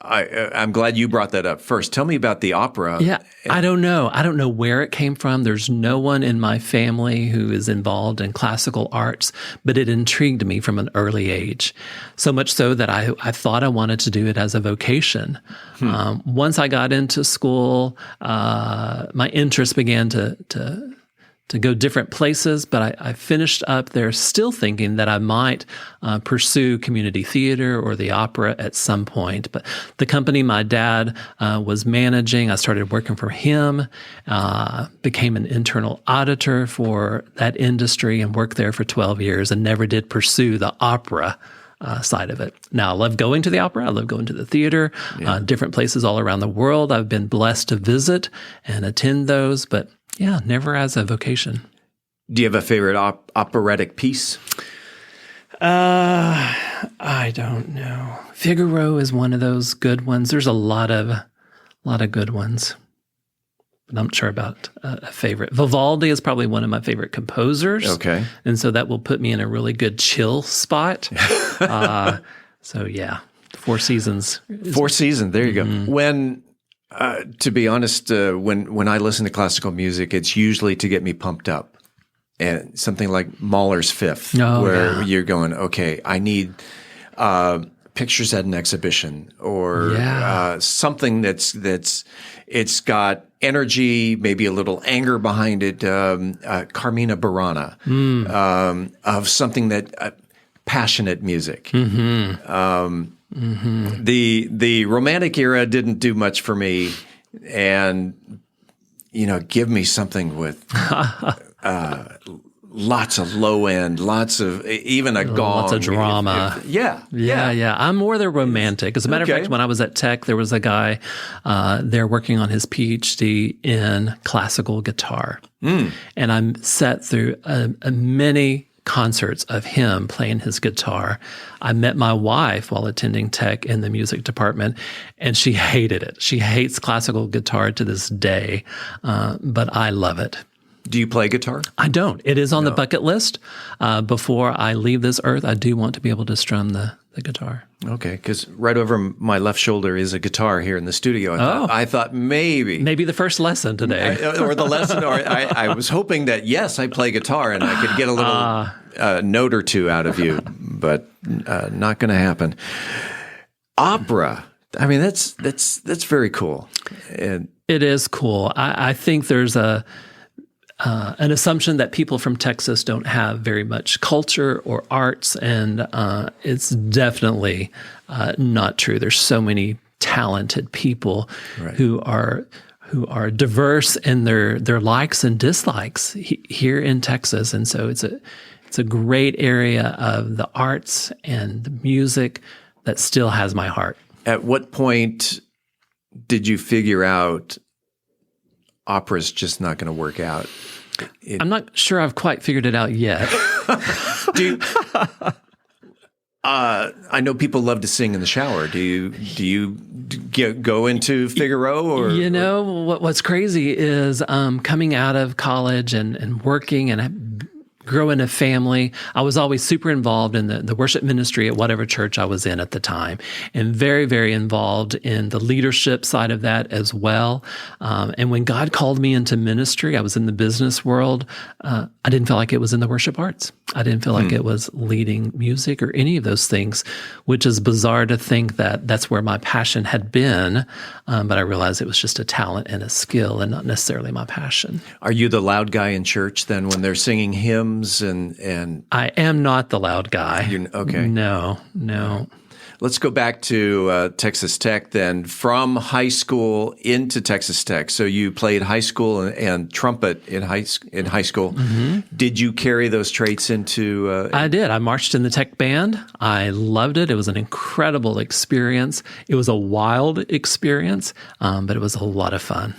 Speaker 1: I'm glad you brought that up first. Tell me about the opera.
Speaker 17: Yeah, I don't know. I don't know where it came from. There's no one in my family who is involved in classical arts, but it intrigued me from an early age. So much so that I thought I wanted to do it as a vocation. Once I got into school, my interest began to go different places, but I finished up there still thinking that I might pursue community theater or the opera at some point. But the company my dad was managing, I started working for him, became an internal auditor for that industry and worked there for 12 years and never did pursue the opera side of it. Now, I love going to the opera. I love going to the theater, different places all around the world. I've been blessed to visit and attend those, but yeah, never as a vocation.
Speaker 1: Do you have a favorite operatic piece?
Speaker 17: I don't know. Figaro is one of those good ones. There's a lot of good ones, but I'm not sure about a favorite. Vivaldi is probably one of my favorite composers.
Speaker 1: Okay.
Speaker 17: And so that will put me in a really good chill spot. So yeah, Four Seasons.
Speaker 1: Four Seasons, there you go. When... to be honest, when I listen to classical music, it's usually to get me pumped up. And something like Mahler's Fifth, where you're going, okay, I need pictures at an exhibition or something that's it's got energy, maybe a little anger behind it. Carmina Burana, of something that passionate music. The romantic era didn't do much for me, and give me something with lots of low end, lots of even a gong,
Speaker 17: lots of drama.
Speaker 1: Yeah.
Speaker 17: I'm more the romantic. As a matter of fact, when I was at Tech, there was a guy there working on his PhD in classical guitar, and I sat through many concerts of him playing his guitar. I met my wife while attending Tech in the music department, and she hated it. She hates classical guitar to this day, but I love it.
Speaker 1: Do you play guitar?
Speaker 17: I don't. It is on the bucket list. Before I leave this earth, I do want to be able to strum the guitar.
Speaker 1: Okay, because right over my left shoulder is a guitar here in the studio. I thought maybe
Speaker 17: the first lesson today,
Speaker 1: or the lesson, or I was hoping that yes, I play guitar and I could get a little note or two out of you, but not going to happen. Opera. I mean, that's very cool. And
Speaker 17: it is cool. I think there's an assumption that people from Texas don't have very much culture or arts, and it's definitely not true. There's so many talented people who are diverse in their likes and dislikes here in Texas, and so it's a great area of the arts and the music that still has my heart.
Speaker 1: At what point did you figure out opera's just not going to work out?
Speaker 17: I'm not sure I've quite figured it out yet.
Speaker 1: I know people love to sing in the shower. Do you go into Figaro? Or
Speaker 17: what's crazy is coming out of college and working and grow in a family. I was always super involved in the worship ministry at whatever church I was in at the time, and very, very involved in the leadership side of that as well. And when God called me into ministry, I was in the business world. I didn't feel like it was in the worship arts. I didn't feel like it was leading music or any of those things, which is bizarre to think that that's where my passion had been. But I realized it was just a talent and a skill and not necessarily my passion.
Speaker 1: Are you the loud guy in church then when they're singing hymns and
Speaker 17: I am not the loud guy.
Speaker 1: Okay.
Speaker 17: No.
Speaker 1: Let's go back to Texas Tech then. From high school into Texas Tech. So you played high school and trumpet in high school.
Speaker 17: Mm-hmm.
Speaker 1: Did you carry those traits into?
Speaker 17: I did. I marched in the Tech band. I loved it. It was an incredible experience. It was a wild experience, but it was a lot of fun.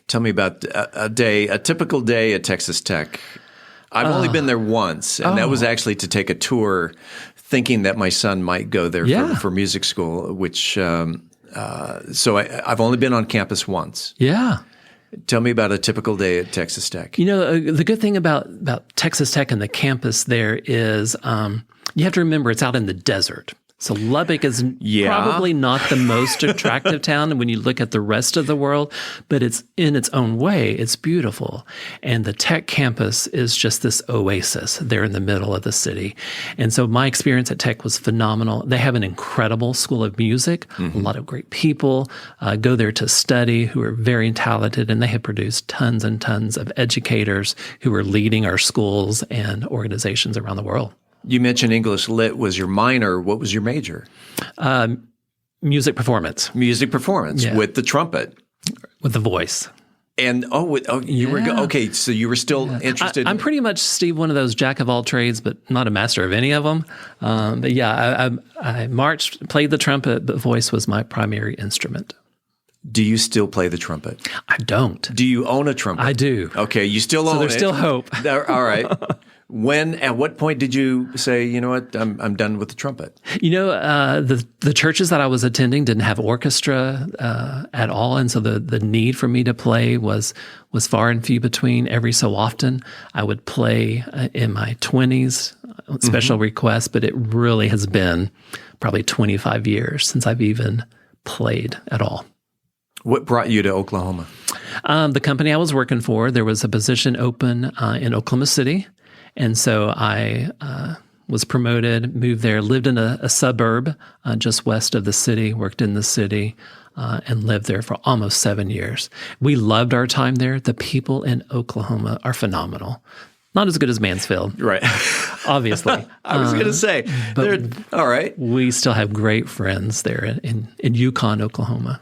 Speaker 1: Tell me about a typical day at Texas Tech. I've only been there once, and that was actually to take a tour, thinking that my son might go there for music school, which so I've only been on campus once.
Speaker 17: Yeah.
Speaker 1: Tell me about a typical day at Texas Tech.
Speaker 17: You know, the good thing about Texas Tech and the campus there is you have to remember it's out in the desert. So Lubbock is probably not the most attractive town when you look at the rest of the world, but it's in its own way, it's beautiful. And the Tech campus is just this oasis there in the middle of the city. And so my experience at Tech was phenomenal. They have an incredible school of music, a lot of great people go there to study who are very talented, and they have produced tons and tons of educators who are leading our schools and organizations around the world.
Speaker 1: You mentioned English Lit was your minor. What was your major?
Speaker 17: Music performance.
Speaker 1: Music performance with the trumpet.
Speaker 17: With the voice.
Speaker 1: And you were okay. So you were still interested.
Speaker 17: I'm pretty much, Steve, one of those jack of all trades, but not a master of any of them. But yeah, I marched, played the trumpet, but voice was my primary instrument.
Speaker 1: Do you still play the trumpet?
Speaker 17: I don't.
Speaker 1: Do you own a trumpet?
Speaker 17: I do.
Speaker 1: Okay, you still own it.
Speaker 17: So there's still hope.
Speaker 1: All right. At what point did you say, you know what, I'm done with the trumpet?
Speaker 17: You know, the churches that I was attending didn't have orchestra at all, and so the need for me to play was far and few between. Every so often, I would play in my 20s, special requests, but it really has been probably 25 years since I've even played at all.
Speaker 1: What brought you to Oklahoma?
Speaker 17: The company I was working for, there was a position open in Oklahoma City. And so I was promoted, moved there, lived in a suburb just west of the city, worked in the city, and lived there for almost 7 years. We loved our time there. The people in Oklahoma are phenomenal. Not as good as Mansfield.
Speaker 1: Right.
Speaker 17: Obviously.
Speaker 1: I was going to say, they're all right.
Speaker 17: We still have great friends there in Yukon, Oklahoma.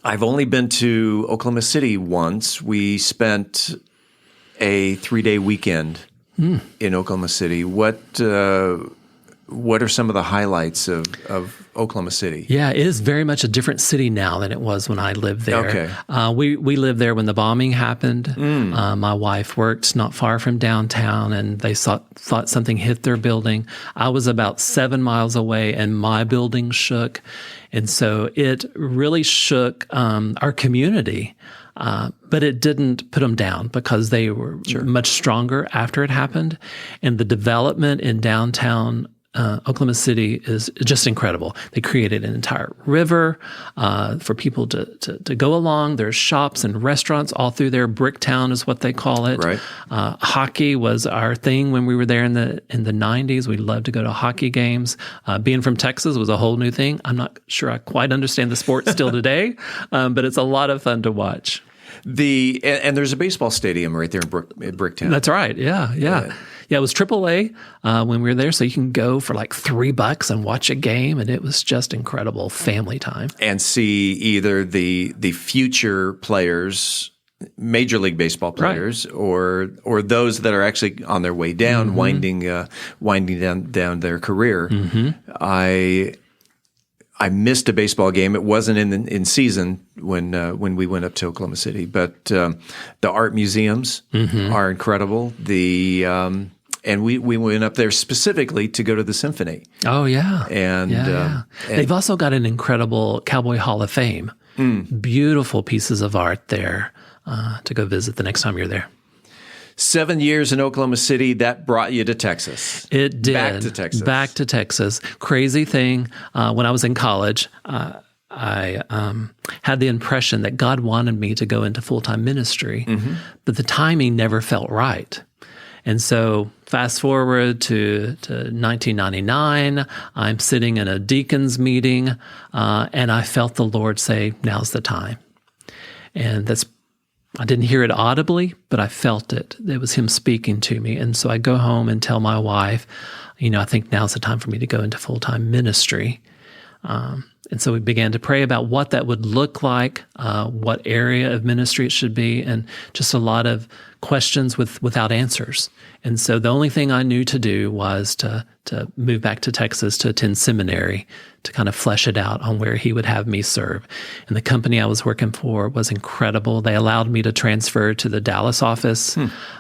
Speaker 1: I've only been to Oklahoma City once. We spent a 3-day weekend in Oklahoma City. What are some of the highlights of Oklahoma City?
Speaker 17: Yeah, it is very much a different city now than it was when I lived there.
Speaker 1: Okay.
Speaker 17: We lived there when the bombing happened. My wife worked not far from downtown, and they thought something hit their building. I was about 7 miles away, and my building shook. And so it really shook our community. But it didn't put them down because they were much stronger after it happened. And the development in downtown Oklahoma City is just incredible. They created an entire river for people to go along. There's shops and restaurants all through there. Bricktown is what they call it.
Speaker 1: Right.
Speaker 17: Hockey was our thing when we were there in the 90s. We loved to go to hockey games. Being from Texas was a whole new thing. I'm not sure I quite understand the sport still today, but it's a lot of fun to watch.
Speaker 1: And there's a baseball stadium right there in Bricktown.
Speaker 17: That's right. Yeah. Yeah, it was AAA when we were there, so you can go for like $3 and watch a game, and it was just incredible family time.
Speaker 1: And see either the future players, Major League Baseball players, or those that are actually on their way down, winding down their career. I missed a baseball game. It wasn't in season when we went up to Oklahoma City, but the art museums are incredible. And we went up there specifically to go to the symphony.
Speaker 17: Oh yeah,
Speaker 1: and
Speaker 17: they've also got an incredible Cowboy Hall of Fame. Beautiful pieces of art there to go visit the next time you're there.
Speaker 1: 7 years in Oklahoma City, that brought you to Texas.
Speaker 17: It did.
Speaker 1: Back to Texas.
Speaker 17: Back to Texas. Crazy thing, when I was in college, I had the impression that God wanted me to go into full-time ministry, but the timing never felt right. And so fast forward to 1999, I'm sitting in a deacon's meeting, and I felt the Lord say, now's the time. And I didn't hear it audibly, but I felt it. It was him speaking to me. And so I go home and tell my wife, I think now's the time for me to go into full-time ministry. And so we began to pray about what that would look like, what area of ministry it should be, and just a lot of questions without answers. And so the only thing I knew to do was to move back to Texas to attend seminary to kind of flesh it out on where he would have me serve. And the company I was working for was incredible. They allowed me to transfer to the Dallas office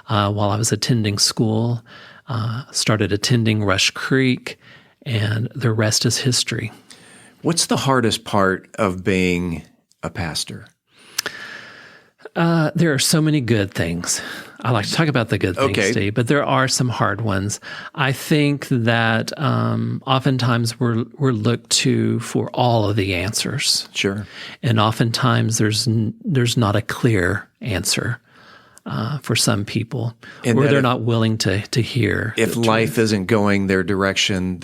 Speaker 17: while I was attending school, started attending Rush Creek, and the rest is history.
Speaker 1: What's the hardest part of being a pastor?
Speaker 17: There are so many good things. I like to talk about the good things, Steve, but there are some hard ones. I think that oftentimes we're looked to for all of the answers.
Speaker 1: Sure.
Speaker 17: And oftentimes there's not a clear answer for some people,
Speaker 1: and
Speaker 17: or they're not willing to hear.
Speaker 1: If life isn't going their direction,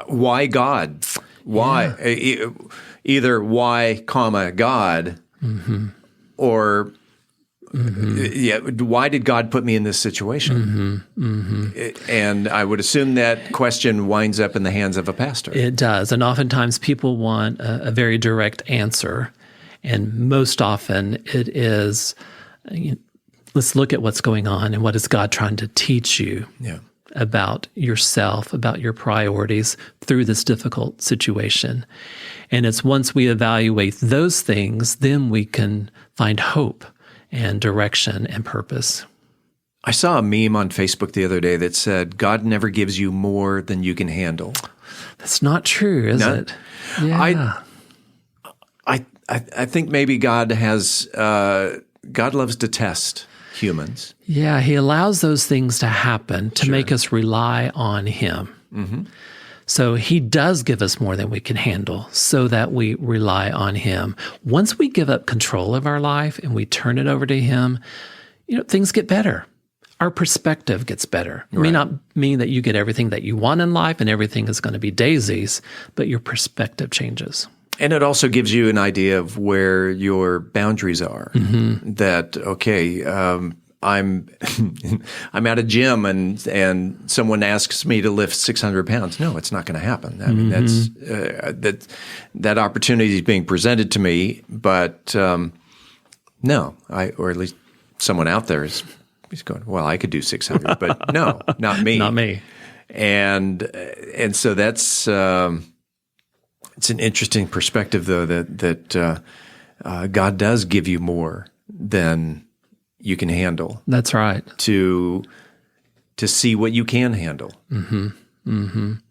Speaker 1: why God? Why? Yeah. Either why, God, or why did God put me in this situation? And I would assume that question winds up in the hands of a pastor.
Speaker 17: It does. And oftentimes people want a very direct answer. And most often it is, let's look at what's going on and what is God trying to teach you about yourself, about your priorities through this difficult situation. And it's once we evaluate those things, then we can find hope and direction and purpose.
Speaker 1: I saw a meme on Facebook the other day that said, God never gives you more than you can handle.
Speaker 17: That's not true, is it? Yeah.
Speaker 1: I think maybe God loves to test humans.
Speaker 17: Yeah, he allows those things to happen to make us rely on him. So he does give us more than we can handle so that we rely on him. Once we give up control of our life and we turn it over to him, things get better. Our perspective gets better. It may not mean that you get everything that you want in life and everything is going to be daisies, but your perspective changes.
Speaker 1: And it also gives you an idea of where your boundaries are. That, I'm at a gym and someone asks me to lift 600 pounds. No, it's not going to happen. I mean, that opportunity is being presented to me, but no, or at least someone out there is going, well, I could do 600, but no, not me.
Speaker 17: Not me.
Speaker 1: And so that's it's an interesting perspective, though, that God does give you more than you can handle.
Speaker 17: That's right.
Speaker 1: To see what you can handle.
Speaker 17: And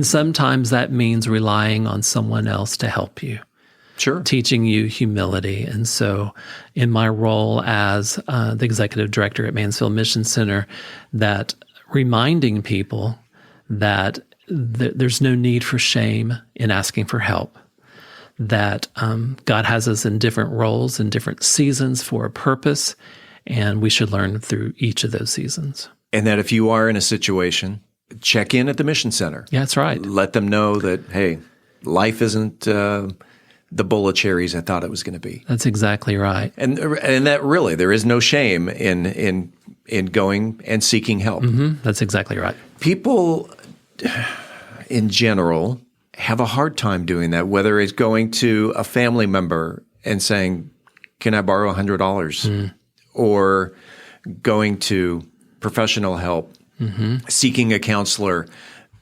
Speaker 17: sometimes that means relying on someone else to help you.
Speaker 1: Sure.
Speaker 17: Teaching you humility. And so in my role as the executive director at Mansfield Mission Center, that reminding people that there's no need for shame in asking for help, that God has us in different roles and different seasons for a purpose, and we should learn through each of those seasons.
Speaker 1: And that if you are in a situation, check in at the Mission Center.
Speaker 17: Yeah, that's right.
Speaker 1: Let them know that, hey, life isn't the bowl of cherries I thought it was going to be.
Speaker 17: That's exactly right.
Speaker 1: And that really, there is no shame in going and seeking help.
Speaker 17: That's exactly right.
Speaker 1: People in general have a hard time doing that, whether it's going to a family member and saying, can I borrow $100? Or going to professional help, seeking a counselor.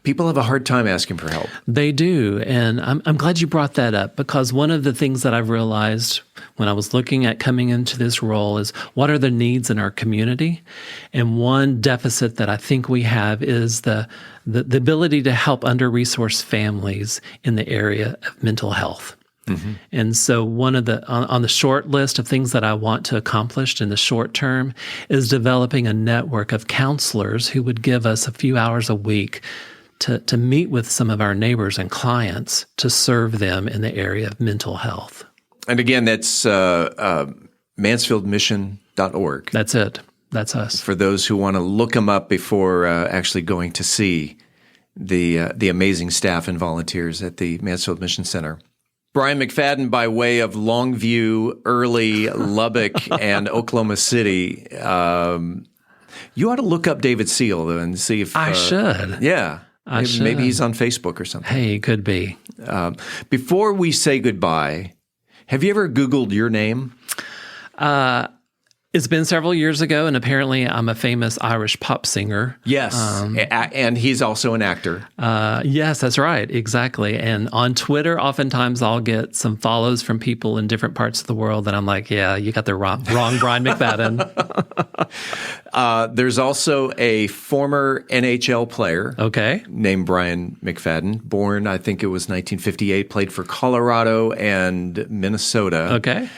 Speaker 1: People have a hard time asking for help.
Speaker 17: They do. And I'm glad you brought that up, because one of the things that I've realized when I was looking at coming into this role is what are the needs in our community? And one deficit that I think we have is the ability to help under-resourced families in the area of mental health. Mm-hmm. And so one of the on the short list of things that I want to accomplish in the short term is developing a network of counselors who would give us a few hours a week to meet with some of our neighbors and clients to serve them in the area of mental health.
Speaker 1: And again, that's mansfieldmission.org.
Speaker 17: That's it. That's us.
Speaker 1: For those who want to look them up before actually going to see the amazing staff and volunteers at the Mansfield Mission Center. Brian McFadden, by way of Longview, Early, Lubbock, and Oklahoma City. You ought to look up David Seal, though, and see if...
Speaker 17: I should.
Speaker 1: Yeah.
Speaker 17: I should.
Speaker 1: Maybe he's on Facebook or something.
Speaker 17: Hey, he could be.
Speaker 1: Before we say goodbye, have you ever Googled your name?
Speaker 17: It's been several years ago, and apparently I'm a famous Irish pop singer.
Speaker 1: Yes, and he's also an actor.
Speaker 17: Yes, that's right, exactly. And on Twitter, oftentimes I'll get some follows from people in different parts of the world that I'm like, yeah, you got the wrong Brian McFadden.
Speaker 1: There's also a former NHL player named Brian McFadden, born, I think it was 1958, played for Colorado and Minnesota.
Speaker 17: Okay.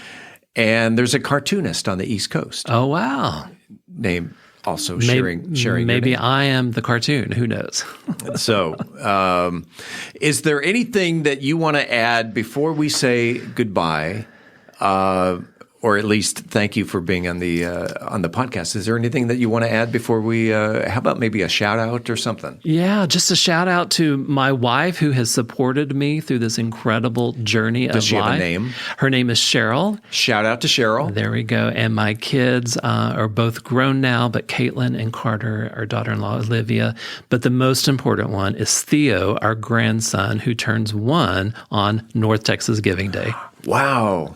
Speaker 1: And there's a cartoonist on the East Coast.
Speaker 17: Oh, wow.
Speaker 1: Name also sharing.
Speaker 17: Maybe I am the cartoon. Who knows?
Speaker 1: So, is there anything that you want to add before we say goodbye? Or at least thank you for being on the podcast. Is there anything that you want to add before we? How about maybe a shout out or something?
Speaker 17: Yeah, just a shout out to my wife who has supported me through this incredible journey of life.
Speaker 1: Does she have a name?
Speaker 17: Her name is Cheryl.
Speaker 1: Shout out to Cheryl.
Speaker 17: There we go. And my kids are both grown now, but Caitlin and Carter, our daughter-in-law Olivia. But the most important one is Theo, our grandson, who turns 1 on North Texas Giving Day.
Speaker 1: Wow.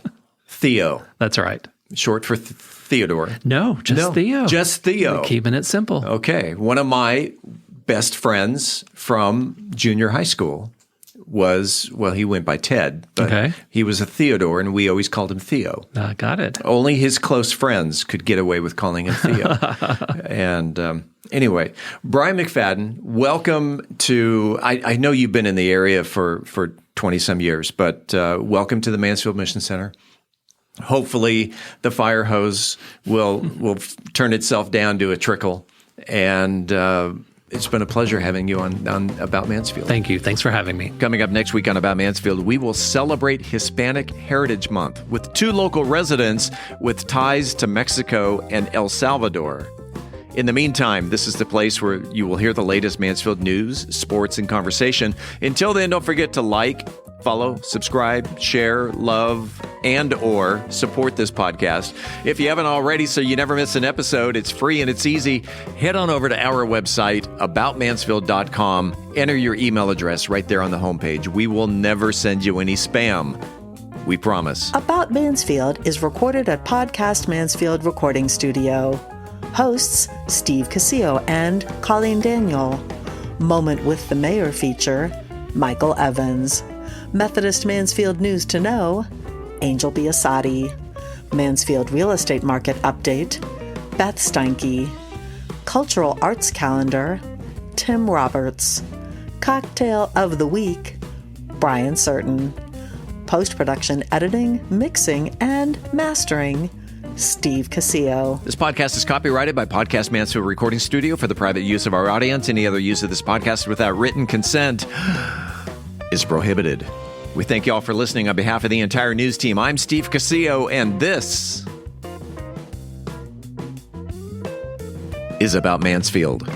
Speaker 1: Theo.
Speaker 17: That's right.
Speaker 1: Short for Theodore.
Speaker 17: No, Theo.
Speaker 1: Just Theo.
Speaker 17: We're keeping it simple.
Speaker 1: Okay. One of my best friends from junior high school he went by Ted, but he was a Theodore, and we always called him Theo.
Speaker 17: Got it.
Speaker 1: Only his close friends could get away with calling him Theo. And anyway, Brian McFadden, welcome to, I know you've been in the area for 20-some years, but welcome to the Mansfield Mission Center. Hopefully the fire hose will turn itself down to a trickle. And it's been a pleasure having you on About Mansfield.
Speaker 17: Thank you. Thanks for having me.
Speaker 1: Coming up next week on About Mansfield, we will celebrate Hispanic Heritage Month with 2 local residents with ties to Mexico and El Salvador. In the meantime, this is the place where you will hear the latest Mansfield news, sports, and conversation. Until then, don't forget to like, follow, subscribe, share, love, and or support this podcast. If you haven't already, so you never miss an episode, it's free and it's easy. Head on over to our website, aboutmansfield.com. Enter your email address right there on the homepage. We will never send you any spam. We promise.
Speaker 2: About Mansfield is recorded at Podcast Mansfield Recording Studio. Hosts Steve Casillo and Colleen Daniel. Moment with the Mayor feature Michael Evans. Methodist Mansfield News to Know, Angel Biasatti. Mansfield Real Estate Market Update, Beth Steinke. Cultural Arts Calendar, Tim Roberts. Cocktail of the Week, Brian Certain. Post-production editing, mixing, and mastering, Steve Casillo.
Speaker 1: This podcast is copyrighted by Podcast Mansfield Recording Studio for the private use of our audience. Any other use of this podcast without written consent is prohibited. We thank you all for listening on behalf of the entire news team. I'm Steve Casillo, and this is About Mansfield.